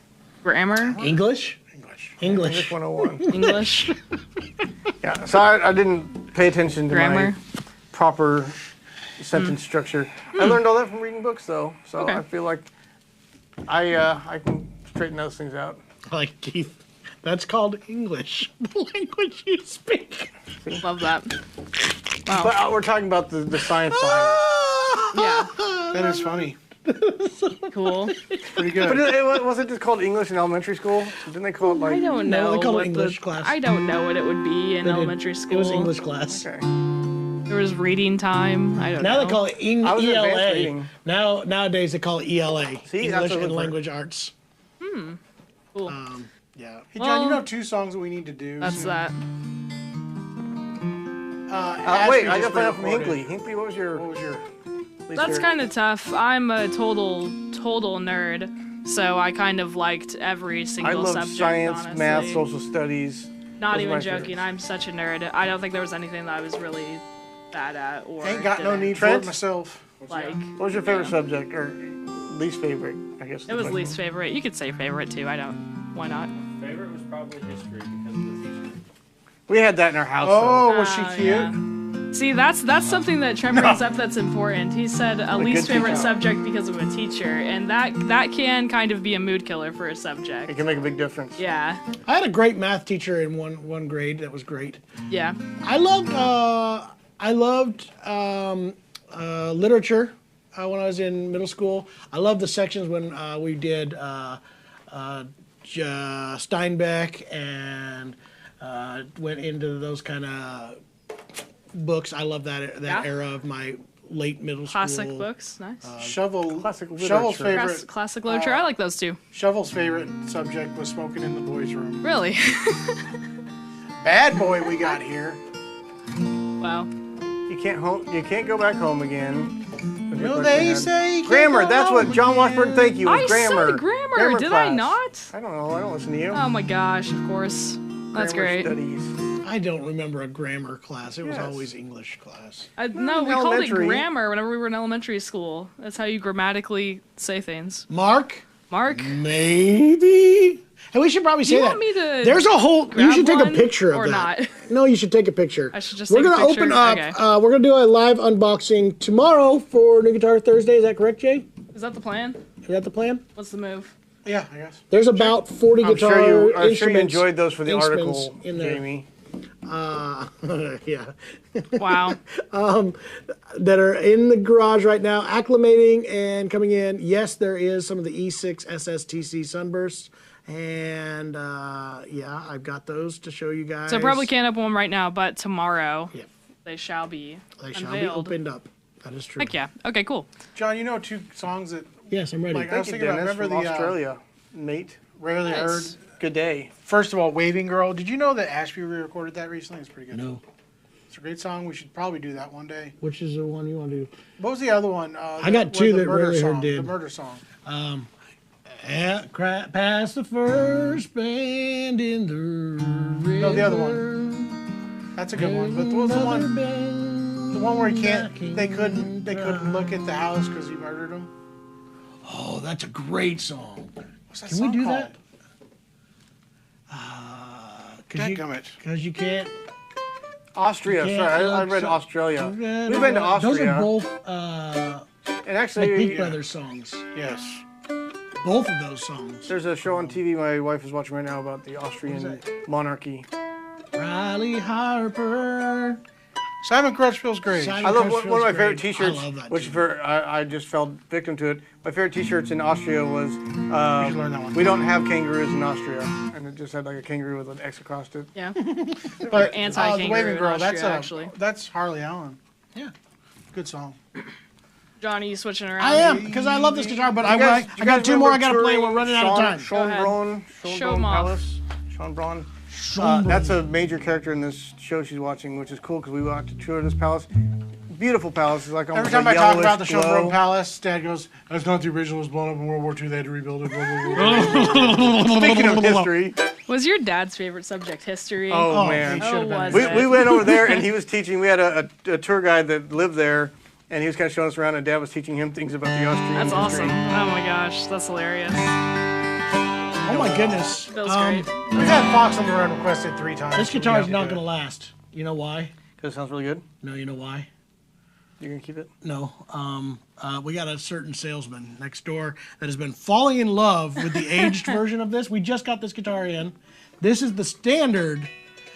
E: Grammar?
F: English.
B: English 101.
E: English?
B: Yeah, so I didn't pay attention to
E: Grammar?
B: my proper sentence structure. I learned all that from reading books, though, so
E: Okay.
B: I feel like I can straighten those things out.
F: Like Keith, that's called English, the language you speak.
E: Love that. Wow.
B: But we're talking about the science behind
E: Yeah.
F: That is funny.
E: Cool.
F: Pretty good.
B: it. But was it just called English in elementary school? Didn't they call it like?
E: I don't know.
F: No, they call it
E: what
F: English class.
E: I don't know what it would be in elementary school.
F: It was English class.
B: Okay.
E: There was reading time. I don't know.
F: Now they call it
B: I was in advanced
F: ELA.
B: reading.
F: Nowadays they call it ELA.
B: See, that's
F: English
B: what
F: and
B: we're-
F: Language Arts.
E: Cool.
F: Yeah. Hey John, you
E: Well,
F: know 2 songs that we need to do.
E: That's
F: soon?
E: that.
B: Wait, I got
F: Ashby just
B: to find out from
F: re-recorded.
B: Hinkley. Hinkley, what was your least
E: That's
B: favorite?
E: kind of tough. I'm a total nerd, so I kind of liked every
B: I
E: single
B: love
E: subject.
B: science,
E: honestly.
B: math, social studies.
E: Not
B: Those are
E: even
B: my
E: joking.
B: favorites.
E: I'm such a nerd. I don't think there was anything that I was really bad at or
F: Ain't got no
E: didn't
F: need
B: Trent?
F: for it myself.
E: like.
B: What was your favorite subject or least favorite? I guess
E: It was least favorite. You could say favorite too. I don't. Why not?
G: Favorite was probably history because of the teacher.
B: We had that in our house.
F: Oh, was she
E: Oh,
F: cute?
E: yeah. See, that's something that Trent brings up that's important. He said a least
B: good
E: favorite
B: teacher.
E: subject because of a teacher, and that can kind of be a mood killer for a
B: It
E: subject.
B: can make a big difference.
E: Yeah,
F: I had a great math teacher in one grade. That was great.
E: yeah.
F: I loved literature when I was in middle school. I loved the sections when we did Steinbeck and went into those kind of books. I love that
E: Yeah.
F: era of my late middle
E: Classic
F: school.
E: books, nice.
B: Classic
F: Shovel's
B: literature.
F: favorite.
E: Classic literature. I like those too.
F: Shovel's favorite subject was smoking in the boys' room.
E: Really?
F: Bad boy, we got here.
E: Wow.
B: You can't go back home again.
F: No, they say you can't
B: Grammar.
F: go
B: That's what
F: home
B: John
F: again.
B: Washburn. Thank you.
E: I
B: Was grammar.
E: said grammar. Did I
B: class.
E: not?
B: I don't know. I don't listen to you.
E: Oh my gosh! Of course. That's
B: Grammar
E: great.
B: Studies.
F: I don't remember a grammar class. It was
B: Yes.
F: always English class.
E: No, we called it
B: elementary.
E: grammar whenever we were in elementary school. That's how you grammatically say things.
F: Mark,
E: Mark,
F: maybe. And we should probably say
E: you
F: that.
E: want me to
F: There's a whole. You
E: grab
F: should take a
E: one
F: picture of
E: or
F: that.
E: not?
F: No, you should take a picture.
E: I should just
F: We're
E: take a
F: gonna
E: picture?
F: open up.
E: Okay.
F: We're gonna do a live unboxing tomorrow for New Guitar Thursday. Is that correct, Jay?
E: Is that the plan?
F: Is that the plan?
E: What's the move?
F: Yeah, I guess. There's about 40
B: I'm
F: guitar
B: sure you
F: instruments.
B: enjoyed those for the
F: instruments
B: article,
F: in there.
B: Jamie.
F: Yeah.
E: Wow.
F: That are in the garage right now, acclimating and coming in. Yes, there is some of the E6 SSTC sunbursts, and yeah, I've got those to show you guys.
E: So I probably can't open one right now, but tomorrow
F: Yeah,
E: they shall be
F: they shall
E: unveiled.
F: be opened up. That is true.
E: Heck yeah. Okay, cool.
F: John, you know 2 songs that Yes, I'm ready. Like, I was
B: Thank you,
F: thinking about,
B: Dennis,
F: remember
B: from
F: the
B: Australia, mate.
F: rarely heard.
E: Nice.
B: Good day.
F: First of all, Waving Girl. Did you know that Ashby re-recorded that recently? It's pretty good.
H: No.
F: It's a great song. We should probably do that one day.
H: Which is the one you want to do?
F: What was the other one?
H: I got two
F: the
H: that
F: murder
H: Rarely Heard
F: song,
H: did.
F: The murder song.
H: Past the first band in the river.
F: No, the other one. That's a good one. But what was the one? The one where he can't. They couldn't look at the house because he murdered him.
H: Oh, that's a great song.
F: What's that
H: Can we
F: song
H: do
F: called?
H: that?
F: Dadgummit.
H: Because you can't.
B: Austria.
H: You
B: Sorry,
H: can't
B: I
H: look
B: read
H: so-
B: Australia. We've been to Austria.
H: Those are both
B: And actually,
H: McPeak Brothers songs.
F: Yes.
H: Both of those songs.
B: there's a show on TV my wife is watching right now about the Austrian monarchy.
H: Riley Harper.
F: Simon Crutchfield's great.
H: Simon
B: I love
H: Crutchfield's
B: one of my favorite
H: great.
B: T-shirts,
H: I love that
B: which
H: too.
B: for I just fell victim to it. My favorite T-shirts in Austria was
F: should learn that one.
B: "We don't have kangaroos in Austria," and it just had like a kangaroo with an X across it.
E: Yeah.
F: But
E: anti-kangaroo
F: the Waving
E: in
F: Girl.
E: Austria, actually.
F: That's Harley Allen.
H: Yeah.
F: Good song.
E: Johnny, you switching around?
F: I am because I love this guitar, but I
B: You
F: got
B: guys
F: 2 more I got to
B: remember
F: play. We're running out of time.
B: Sean
E: ahead.
B: Braun,
E: Show
B: Sean
E: 'em
B: Braun
E: off.
B: Palace, Sean Braun. That's a major character in this show she's watching, which is cool because we got to tour this palace. Beautiful palace. It's like almost
F: Every time
B: a
F: I talk about the
B: yellowish
F: Shoppe
B: glow.
F: Palace, Dad goes, "That's not the original. It was blown up in World War II. They had to rebuild it." Blah, blah, blah, blah.
B: Speaking of history,
E: Was your dad's favorite subject history?
B: oh man,
E: Oh, was
B: we
E: it?
B: went over there and he was teaching. We had a tour guide that lived there, and he was kind of showing us around. And Dad was teaching him things about the Austrian
E: That's
B: history.
E: awesome. Oh my gosh, that's hilarious.
F: Oh my goodness.
E: Feels great.
F: We've had Fox on the Run requested 3 times.
H: This guitar is not going to last. You know why?
B: Because it sounds really good.
H: No, you know why?
B: You're gonna keep it.
H: No. We got a certain salesman next door that has been falling in love with the aged version of this. We just got this guitar in. This is the standard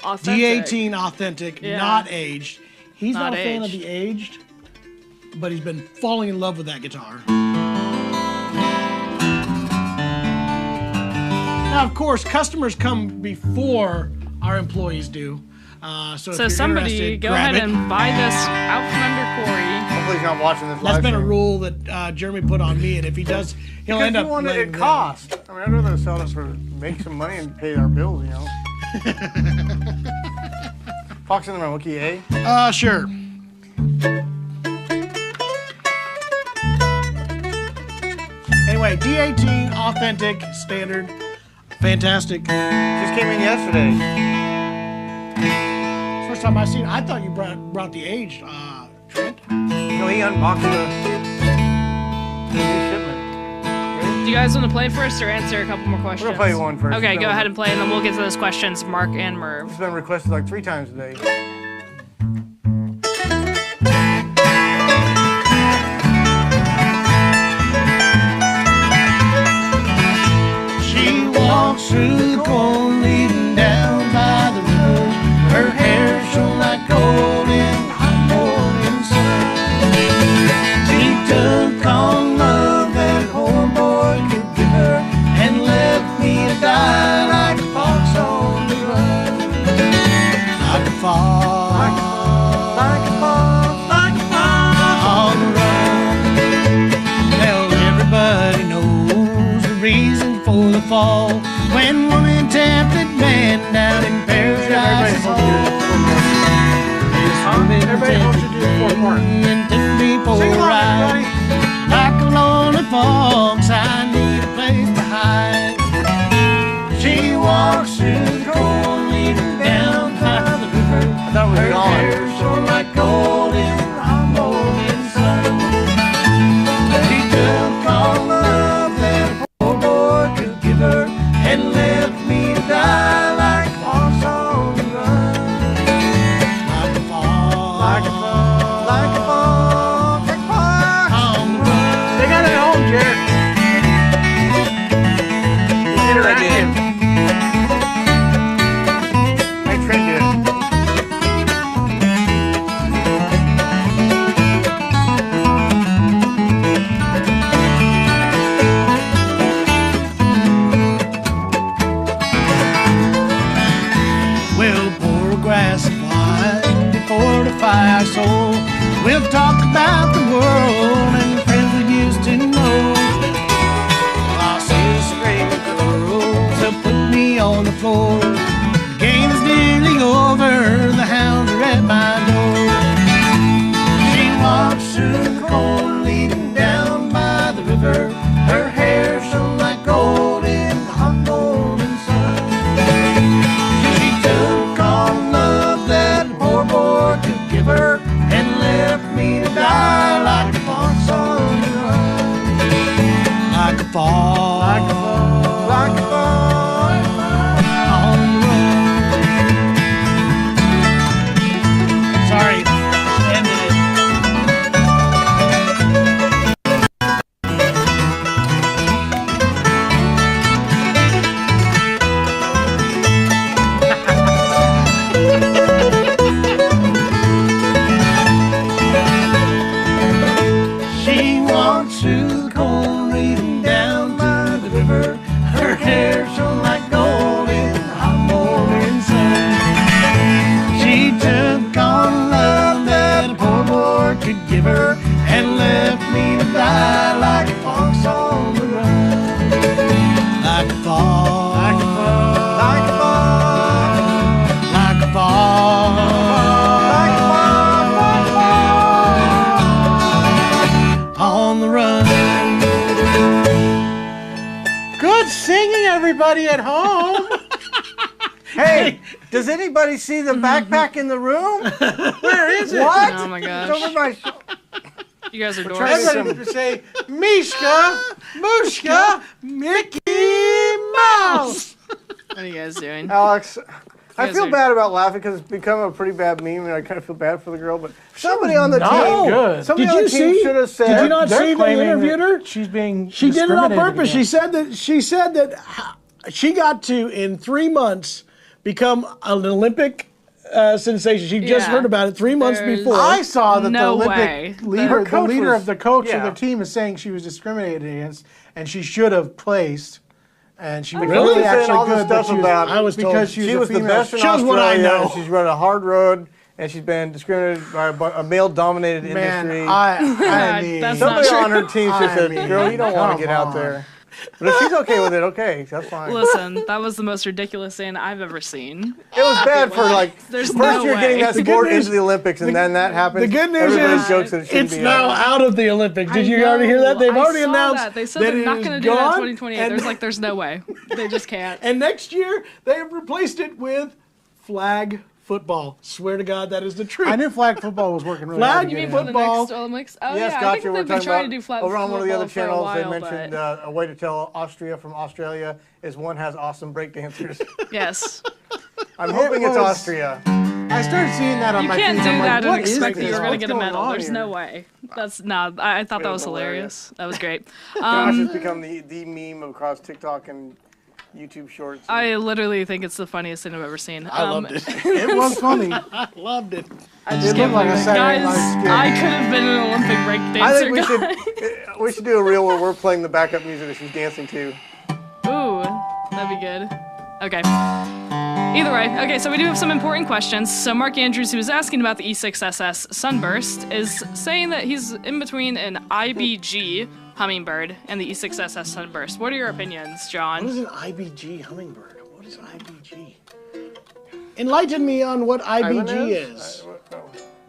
E: Authentic.
H: D18 authentic,
E: Yeah.
H: not aged. He's not
E: Not
H: a fan of
E: aged.
H: the aged, but he's been falling in love with that guitar. Now, of course, customers come before our employees do. So if
E: So
H: you're
E: somebody
H: interested,
E: go
H: grab
E: ahead
H: it.
E: and buy this out from under Corey.
B: Hopefully he's not watching this.
H: That's
B: live
H: been a
B: stream.
H: rule that Jeremy put on me, and if he does, he'll
B: Because
H: end
B: you
H: up.
B: want
H: letting
B: it
H: them.
B: cost. I mean, I'd rather sell it for make some money and pay our bills. You know. Fox in the Run, Wookie, eh?
H: Sure. Anyway, D18 authentic standard, fantastic.
B: Just came in yesterday.
H: First time I seen it, I thought you brought the aged Trent.
B: No, he unboxed the new shipment.
E: Do you guys want to play first or answer a couple more questions?
B: We're gonna play one first.
E: Okay,
B: No.
E: go ahead and play, and then we'll get to those questions, Mark and Merv.
B: It's been requested like 3 times today.
H: She walks through the corn leading down by the river. Her hair shone like gold in the hot morning sun. She took on love that poor boy could give her and left me to die like a fox on the run. Like a fox, like a fox, like a fox on the run. Well, everybody knows the reason for the fall when woman tempted man down in Paradise Hall. This woman
F: Everybody wants you to do the fourth part.
H: and took me for
F: Sing
H: a
F: along,
H: ride.
F: everybody.
H: Like a lonely fox, I need a place to hide. She walks through the corn leading down by the river.
B: I thought we were
H: Her
B: on.
H: hair shone like gold in the hot morning sun. She took all love that a poor boy could give her and left me to die like a fox on the run. Like a fox,
B: Like a fox, like a fox, like a fox.
H: on the run.
B: They got it at home, Jared. It's interactive. Hey, Trent did it.
H: We'll pour a glass of wine to fortify our soul. We'll talk about the world and the friends we used to know. I'll see a string of girls to put me on the floor. The game is nearly over, the hounds are at my door. She walks through the corn leading down by the river. Her hair shone like gold in the hot morning sun. She took on love that a poor boy could give her and left me to die like a fox on the run. Like a fox, like a fox, like a fox on the run. Sorry, ended it. She walks through the corn leading down by the river. Her hair shone like gold in the hot morning sun. She took on love that a poor boy could give her and left me to die like a fox on the run. Like a fox, like a fox, like a fox
F: everybody at home.
B: Hey, does anybody see the backpack in the room?
F: Where is it?
B: What?
E: Oh my
B: It's
E: gosh.
B: over my shoulder.
E: You guys are
B: trying
E: dorks.
B: to-
F: Everybody say, Mishka, Mushka, Mickey Mouse.
E: What are you guys doing?
B: Alex, I
E: guys
B: feel
E: are-
B: bad about laughing because it's become a pretty bad meme, and I kind of feel bad for the girl. But somebody on the
F: not
B: team,
F: good.
B: somebody
H: Did
B: on
H: you
B: the team
H: see?
B: should have said.
H: Did you not
F: They're
H: see they
F: claiming
H: interviewed
F: that
H: her?
F: She's being
H: She did it on
F: discriminated
H: purpose.
F: against.
H: She said that she got to in 3 months become an Olympic sensation. She just
E: Yeah.
H: heard about it 3 months
E: There's-
H: before.
F: I saw that
E: No
F: the
E: way.
F: Olympic leader,
B: Her
F: the
B: coach
F: leader
B: was-
F: of the coach
B: yeah.
F: of the team is saying she was discriminated against, and she should have placed. And she was
B: Really?
F: really
B: Saying
F: actually
B: all this
F: good, but
B: stuff
F: she was,
B: about-
H: I was told
F: because
B: She
F: she
B: was
F: a
B: the
F: female.
B: best in
H: Shows what I
B: Australia.
H: know.
B: And she's run a hard road, and she's been discriminated by a male-dominated
F: Man,
B: industry.
F: I mean,
E: That's not
B: Somebody
E: true.
B: on her team should have said,
F: I mean,
B: "Girl, you don't want
F: come
B: to get out
F: on.
B: there." But if she's okay with it, okay, that's fine.
E: Listen, that was the most ridiculous thing I've ever seen.
B: It was bad for like
E: There's
B: first
E: no
B: you're getting
E: way.
B: that
H: The good
B: sport
H: news-
B: into the Olympics, and then that happens.
H: the good news
B: Everybody
H: is
B: jokes that it shouldn't
H: it's
B: be
H: now
B: out.
H: out of the Olympics. Did
E: I
H: you already hear that?
E: know.
H: They've
E: I
H: already
E: saw
H: announced
E: that. They said
H: that
E: they're
H: it
E: not
H: is
E: going to do that in
H: gone,
E: 2028.
H: and-
E: There's like, there's no way. They just can't.
H: And next year, they have replaced it with flag football. Swear to God, that is the truth.
F: I knew flag football was working really
H: Flag,
F: hard. to
H: you
F: get
H: mean
F: in.
H: for
E: For the
H: Football.
E: next Olympics? Oh,
B: Yes,
E: yeah, I
B: gotcha.
E: think
B: We're
E: they've been
B: talking
E: trying
B: about
E: to do flat
B: over on one of the other
E: football for a
B: channels.
E: while,
B: They mentioned
E: but
B: a way to tell Austria from Australia is one has awesome breakdancers.
E: yes.
B: I'm hoping it's
F: was-
B: Austria.
F: I started seeing that on
E: You
F: my
E: can't
F: feed.
E: do
F: I'm like,
E: that and
F: what is
E: expect that
F: this?
E: you're going to
F: What's
E: get a
F: going
E: medal.
F: on
E: There's
F: here?
E: no way. That's not. I thought that was hilarious. That was great.
B: Gosh, it's become the meme across TikTok and YouTube Shorts.
E: I literally think it's the funniest thing I've ever seen.
H: I loved it.
F: It was funny.
H: I loved it.
E: I just
F: It
E: can't
F: looked like a
E: believe it.
F: Saturday
E: Guys,
F: Night skit.
E: I could have been an Olympic breakdancer.
B: I think
E: guy.
B: we should do a reel where we're playing the backup music that she's dancing to.
E: Ooh, that'd be good. Okay. Either way, okay, so we do have some important questions. So Mark Andrews, who was asking about the E6SS Sunburst, is saying that he's in between an IBG Hummingbird and the E6SS Sunburst. What are your opinions,
H: What
E: John?
H: is an IBG hummingbird? What is IBG? Enlighten me on what IBG is.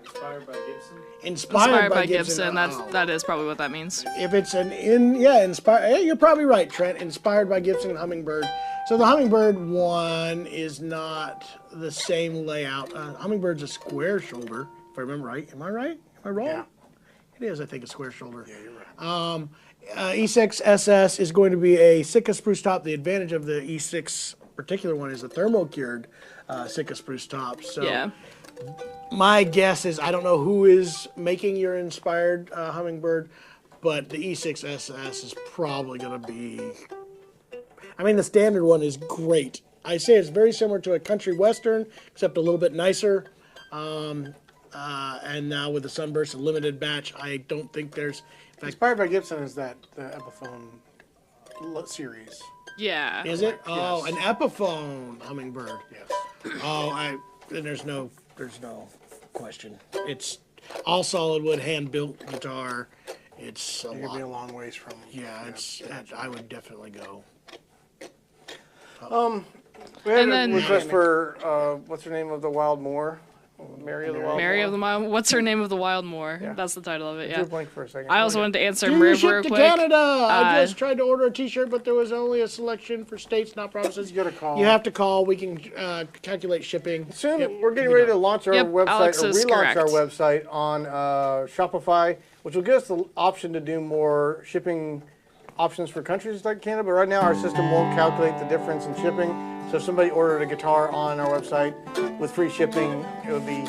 G: Inspired by Gibson.
H: Inspired by Gibson.
E: That is probably what that means.
H: If it's inspired. You're probably right, Trent. Inspired by Gibson and Hummingbird. So the Hummingbird one is not the same layout. Hummingbird's a square shoulder, if I remember right. Am I right? Am I wrong?
B: Yeah.
H: It is, I think, a square shoulder. Yeah, you're right. E6SS is going to be a Sitka spruce top. The advantage of the E6 particular one is a thermo-cured Sitka spruce top. So
E: Yeah.
H: my guess is I don't know who is making your inspired Hummingbird, but the E6SS is probably going to be. I mean, the standard one is great. I say it's very similar to a country western, except a little bit nicer. And now with the Sunburst and limited batch, I don't think there's. In fact,
F: Inspired by Gibson is the Epiphone series.
E: Yeah.
H: is it? Oh,
F: Yes.
H: an Epiphone Hummingbird.
F: Yes.
H: Oh, there's no question. It's all solid wood, hand built guitar. It's a
F: You're gonna be a
H: lot.
F: long ways from.
H: Yeah, I would definitely go.
B: We had
E: And
B: a
E: then-
B: request for what's her name of the Wild Moor, Mary of the Wild
E: Mary
B: Moor.
E: of the Wild. What's her name of the Wild Moor?
B: Yeah.
E: That's the title of it.
B: Drew
E: Yeah.
B: a blank for a second.
E: I also wanted to answer
H: Do you
E: real
H: ship to
E: quick.
H: Canada? I
E: Uh,
H: just tried to order a T-shirt, but there was only a selection for states, not provinces.
F: You gotta call.
H: You have to call. We can calculate shipping.
B: Soon
H: Yep.
B: we're getting ready to launch our
E: Yep,
B: website
E: Alex
B: or
E: is
B: relaunch
E: correct.
B: our website on Shopify, which will give us the option to do more shipping options for countries like Canada. But right now our system won't calculate the difference in shipping. So if somebody ordered a guitar on our website with free shipping, it would be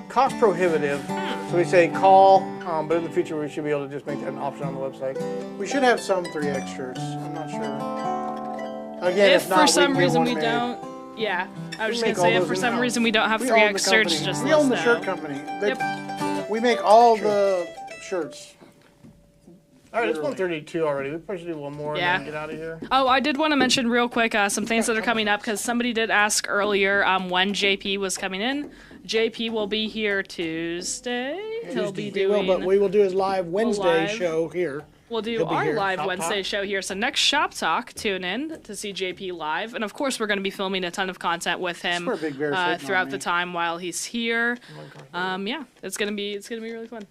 B: cost prohibitive. So we say call, but in the future we should be able to just make that an option on the website.
F: We should have some 3X shirts. I'm not sure. Again,
E: If
F: not,
E: for
F: we
E: some
F: can get
E: reason
F: one
E: we
F: made.
E: don't, yeah, I was just
B: make
E: gonna say
B: all
E: if for
B: those
E: some
B: in-house.
E: reason we don't have
F: We
E: 3X
F: own the
E: search,
F: company.
E: just
F: we
E: let
F: own the
E: us
F: shirt
E: know.
F: company.
E: Yep.
F: We make all the shirts.
B: All right, it's
F: Literally.
B: 1:32 already. We probably should do one more
E: Yeah.
B: and then get out of here.
E: Oh, I did want to mention real quick some things that are coming up because somebody did ask earlier when JP was coming in. JP will be here Tuesday. He'll be doing.
H: But we will do his live Wednesday
E: live.
H: show here.
E: We'll do
H: He'll be
E: our
H: here.
E: live
H: Shop
E: Wednesday
H: Talk.
E: show here. So next Shop Talk, tune in to see JP live, and of course we're going to be filming a ton of content with him
F: Swear Big Bear's hitting on
E: throughout the
F: me.
E: time while he's here. Yeah, it's gonna be really fun.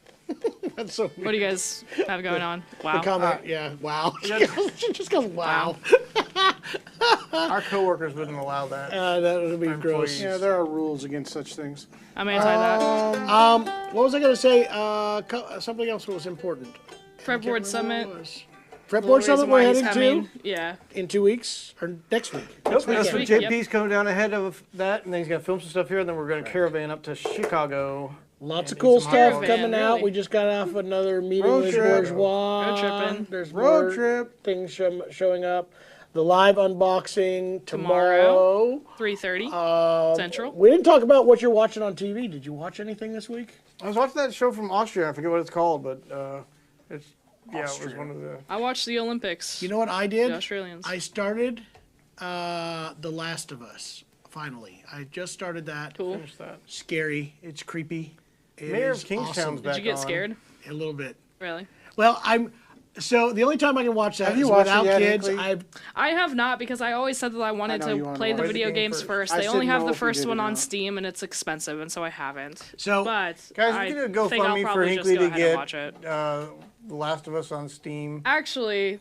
H: That's so
E: What do you guys have going on? Wow.
H: comment. Yeah. Wow. she just goes wow.
B: Our coworkers wouldn't allow that.
C: That would be
B: Our
C: gross.
B: employees.
F: Yeah, there are rules against such things.
E: I'm anti that.
C: What was I going to say? Something else was important.
E: Fretboard Summit.
C: Fretboard Summit we're heading
E: coming.
C: to
E: Yeah.
C: in 2 weeks or next week.
B: Nope,
E: weekend.
B: that's what
E: Yep.
B: JP's coming down ahead of that, and then he's gonna film some stuff here, and then we're gonna caravan up to Chicago.
C: Lots of
B: And
C: cool
B: do some
C: stuff
B: hot dogs.
C: coming out.
E: really.
C: We just got off another meeting
F: Road
C: with
F: trip.
C: Bourgeois.
E: Road tripping.
C: There's
F: Road
C: more
F: trip.
C: things showing up. The live unboxing tomorrow.
E: 3:30 Central.
C: We didn't talk about what you're watching on TV. Did you watch anything this week?
B: I was watching that show from Austria. I forget what it's called, but it was one of the.
E: I watched the Olympics.
C: You know what I did?
E: The Australians.
C: I started The Last of Us. Finally, I just started that.
E: Cool.
B: Finish that.
C: Scary. It's creepy. It
B: Mayor
C: is
B: of Kingstown's
C: awesome.
B: back
E: Did you get
B: on.
E: scared?
C: A little bit.
E: Really?
C: Well, so the only time I can watch that
F: Have you
C: is
F: watched it
C: without
F: yet,
C: kids.
F: Hinkley?
E: I have not, because I always said that I wanted
F: I know you
E: to
F: wanna
E: play the
F: watch
E: video
B: the game
E: games
B: first.
E: first.
F: I
E: They
F: just
E: only
F: didn't
E: have
F: know
E: the
F: if you
E: first
F: did
E: one
F: or
E: on
F: not.
E: Steam, and it's expensive, and so I haven't.
C: So
E: But
B: Guys,
E: I
B: we could
E: think I'll
B: GoFundMe for
E: probably just
B: Hinkley
E: go
B: to
E: ahead and watch it.
B: get The Last of Us on Steam.
E: Actually,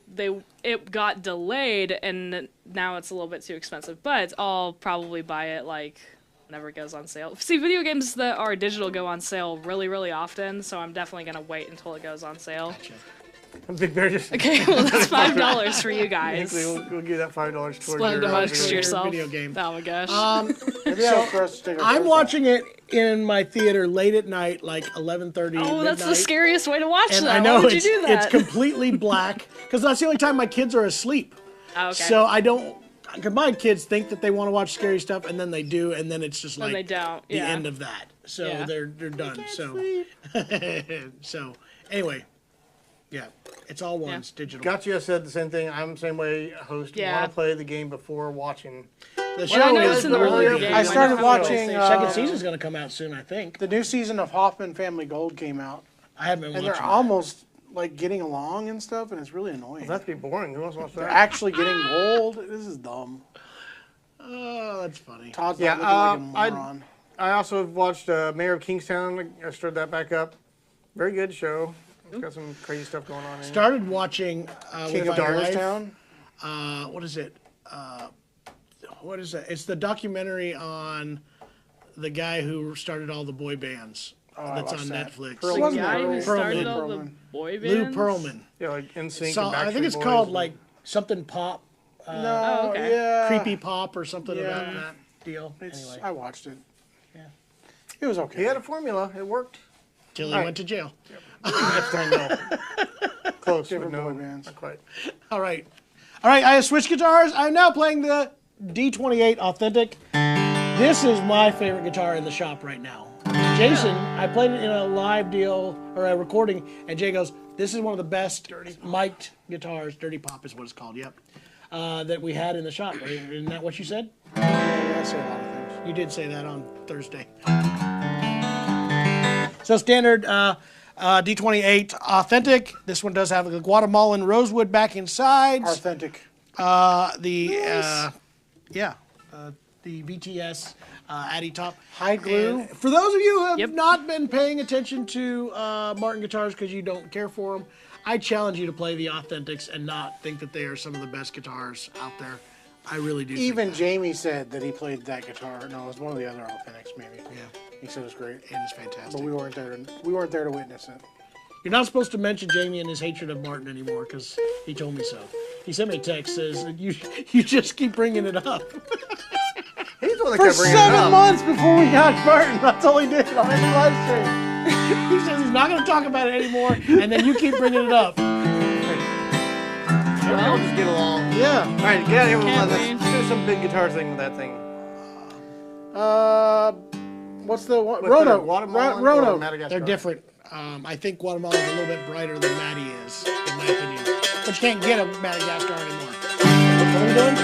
E: it got delayed, and now it's a little bit too expensive. But I'll probably buy it like whenever it goes on sale. See, video games that are digital go on sale really, really often, so I'm definitely gonna wait until it goes on sale.
B: Big Bear just.
E: Okay, well that's $5 for you guys.
B: Hinkley, we'll give that $5 towards
E: Split it
B: your
E: amongst
B: video.
E: yourself.
C: video game.
E: Oh my gosh.
F: Maybe that'll for us to take our
C: I'm
F: clothes
C: watching it in my theater late at night, like 11:30.
E: oh, that's the
C: midnight.
E: scariest way to watch
C: And
E: that.
C: I know
E: Why would you
C: it's
E: do that?
C: it's completely black because that's the only time my kids are asleep.
E: Oh, okay.
C: So I don't. Cause my kids think that they want to watch scary stuff, and then they do, and then it's just
E: Then
C: like
E: they don't,
C: the
E: yeah.
C: end of that. So
E: Yeah.
C: they're done. So so anyway, yeah, it's all ones digital.
B: Gotcha said the same thing. I'm the same way. Host.
E: Yeah.
B: Want to play the game before watching.
C: The
E: Well, I
C: show
E: know
C: is
E: it's in the earlier game.
F: I started
E: know
F: watching,
E: PlayStation.
C: second season's going to come out soon, I think.
F: The new season of Hoffman Family Gold came out,
C: I haven't been
F: and
C: watching.
F: they're almost like getting along and stuff, and it's really annoying.
B: That'd be boring. Who wants to watch
F: They're
B: that?
F: actually getting gold. This is dumb.
C: Oh, that's funny.
F: Todd's
B: Yeah,
F: not looking like a moron.
B: I also have watched Mayor of Kingstown. I started that back up. Very good show. It's got some crazy stuff going on in it.
C: Started watching
B: King
C: with
B: of
C: my wife.
F: Darkstown.
C: What is it? What is it? It's the documentary on the guy who started all the boy bands. That's on
F: watched that.
C: Netflix.
F: Pearl-
E: the
F: Wasn't
E: guy
F: it
E: who
F: Lou
E: started
C: Pearlman?
E: all the boy
C: Lou
E: bands?
C: Pearlman.
B: Yeah, like NSYNC
C: So
B: and
C: I think
B: Backstreet
C: it's
B: Boys
C: called
B: and-
C: like something pop,
F: No,
E: Oh, okay.
F: yeah.
C: creepy pop or something
F: Yeah.
C: about that deal.
F: It's,
C: Anyway,
F: I watched it. Yeah. It was okay.
B: He had a formula. It worked.
C: till he
B: Alright.
C: went to jail.
B: Next time, no. Close, but
F: Different
B: no,
F: boy bands.
B: not quite.
C: All right. I have switched guitars. I'm now playing the D28 Authentic. This is my favorite guitar in the shop right now. Jason, I played it in a live deal or a recording, and Jay goes, "This is one of the best mic'd guitars. Dirty Pop is what it's called. Yep, that we had in the shop. Right? Isn't that what you said?
F: Yeah, I say a lot of things.
C: You did say that on Thursday. So standard D28 Authentic. This one does have the Guatemalan rosewood backing sides.
F: Authentic.
C: The VTS Addy top.
F: High glue.
C: And for those of you who have
E: Yep.
C: not been paying attention to Martin guitars because you don't care for them, I challenge you to play the Authentics and not think that they are some of the best guitars out there. I really do.
F: Even
C: think
F: Jamie said that he played that guitar. No, it was one of the other Authentics, maybe.
C: that. Yeah,
F: He said it was great,
C: it is fantastic.
F: but we weren't there. We weren't there to witness it.
C: You're not supposed to mention Jamie and his hatred of Martin anymore because he told me so. He sent me a text says that you just keep bringing it up.
B: He's the one that
F: For
B: kept bringing it
F: 7
B: up.
F: months before we got Martin, that's all he did on every live stream.
C: He says he's not going to talk about it anymore, and then you keep bringing it up.
B: We'll just get along.
C: Yeah.
B: All right, get out of here.
E: Can't
B: Let's do some big guitar thing with that thing.
F: What's the one?
B: What's better,
F: Rono?
B: Guatemalan or
F: Rono.
B: Madagascar?
C: They're different. I think Guatemala is a little bit brighter than Matty is, in my opinion. But you can't get a Madagascar anymore. What are we doing?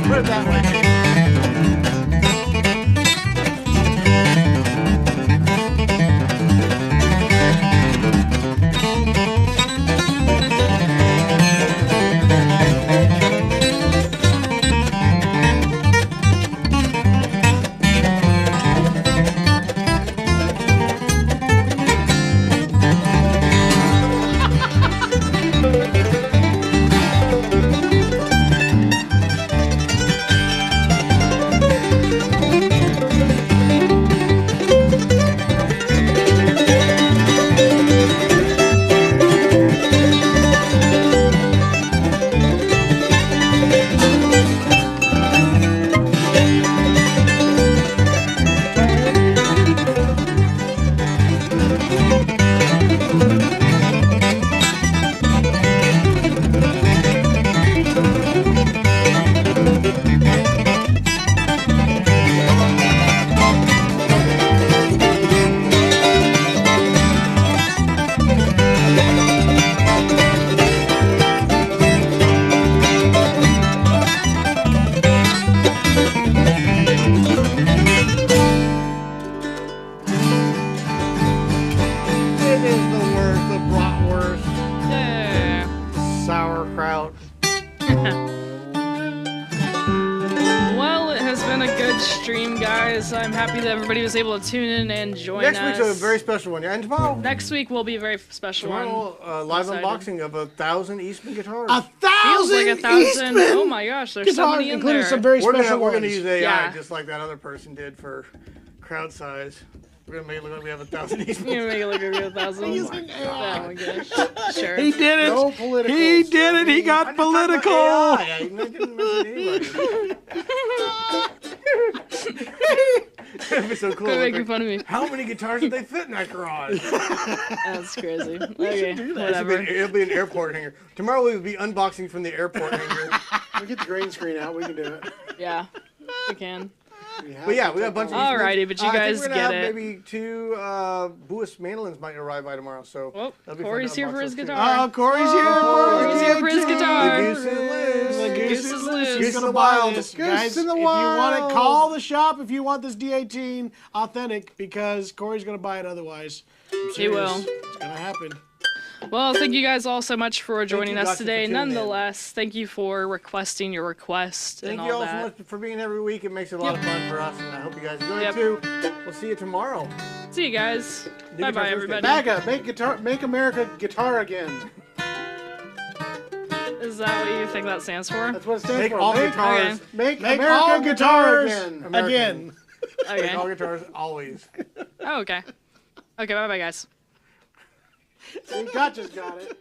B: Put it that way.
E: stream, guys. I'm happy that everybody was able to tune in and join us.
B: Next week's a very special one. Yeah, and tomorrow.
E: Next week will be a very special one.
B: Live
E: Excited.
B: unboxing of 1,000 Eastman guitars.
H: 1,000
E: Feels like 1,000.
H: Eastman
E: Oh my gosh, there's so
H: guitars,
E: many in
H: including
E: there.
H: some very
B: we're
H: special
B: gonna
H: ones.
B: use AI
E: Yeah.
B: just like that other person did for crowd size. We're gonna make it look like we have 1,000 Eastman.
E: You're gonna make it look like 1,000.
H: Using AI.
E: Oh my gosh. Sure.
H: He did it.
F: No political.
H: He did it. He got political.
B: I didn't mention anybody. That'd be so cool.
E: Quit making fun of me.
B: How many guitars did they fit in that garage?
E: That's crazy. Okay, whatever.
B: It'll be an airport hanger. Tomorrow we'll be unboxing from the airport hanger.
F: We get the green screen out. We can do it.
E: Yeah, we can.
B: But yeah, we got a bunch of
E: Alrighty, but you guys
B: I think we're gonna
E: get
B: have
E: it.
B: Maybe 2 Buick Mandolins might arrive by tomorrow. So
E: Well,
B: that'll be fun to
E: Corey's here
B: unbox
E: for his
B: those too.
E: guitar.
H: Corey's here.
E: Corey's here for his guitar.
B: The goose is loose.
H: The goose
E: is
H: is
E: loose.
H: loose.
B: Goose
H: He's
B: in
H: gonna
B: the
H: buy
B: wild.
H: this.
B: Goose
H: Guys,
B: in the
H: if you want
B: wild.
H: it, call the shop if you want this D18 authentic, because Corey's gonna buy it otherwise. I'm
E: He will.
H: serious. It's gonna happen.
E: Well, thank you guys all so much for joining
B: you,
E: us
B: Gotcha, for
E: today.
B: tuning in.
E: Nonetheless, thank you for requesting your request
B: Thank
E: and
B: you
E: all
B: all so
E: that.
B: much for being here every week. It makes it a lot of fun for us, and I hope you guys enjoy
E: Yep.
B: it too. We'll see you tomorrow.
E: See you guys.
B: New
E: Bye
B: Guitar
E: bye,
B: Thursday.
E: everybody.
F: Make America guitar again.
E: Is that what you think that stands for?
F: That's what it stands
B: Make
F: for.
B: all
F: Make
B: guitars.
F: Make
H: Make
F: America
H: all
F: guitar
H: guitars
F: again.
B: American.
H: again.
E: Okay.
B: Make all guitars always.
E: Oh, okay. Okay, bye bye, guys.
F: See, Gotcha's got it.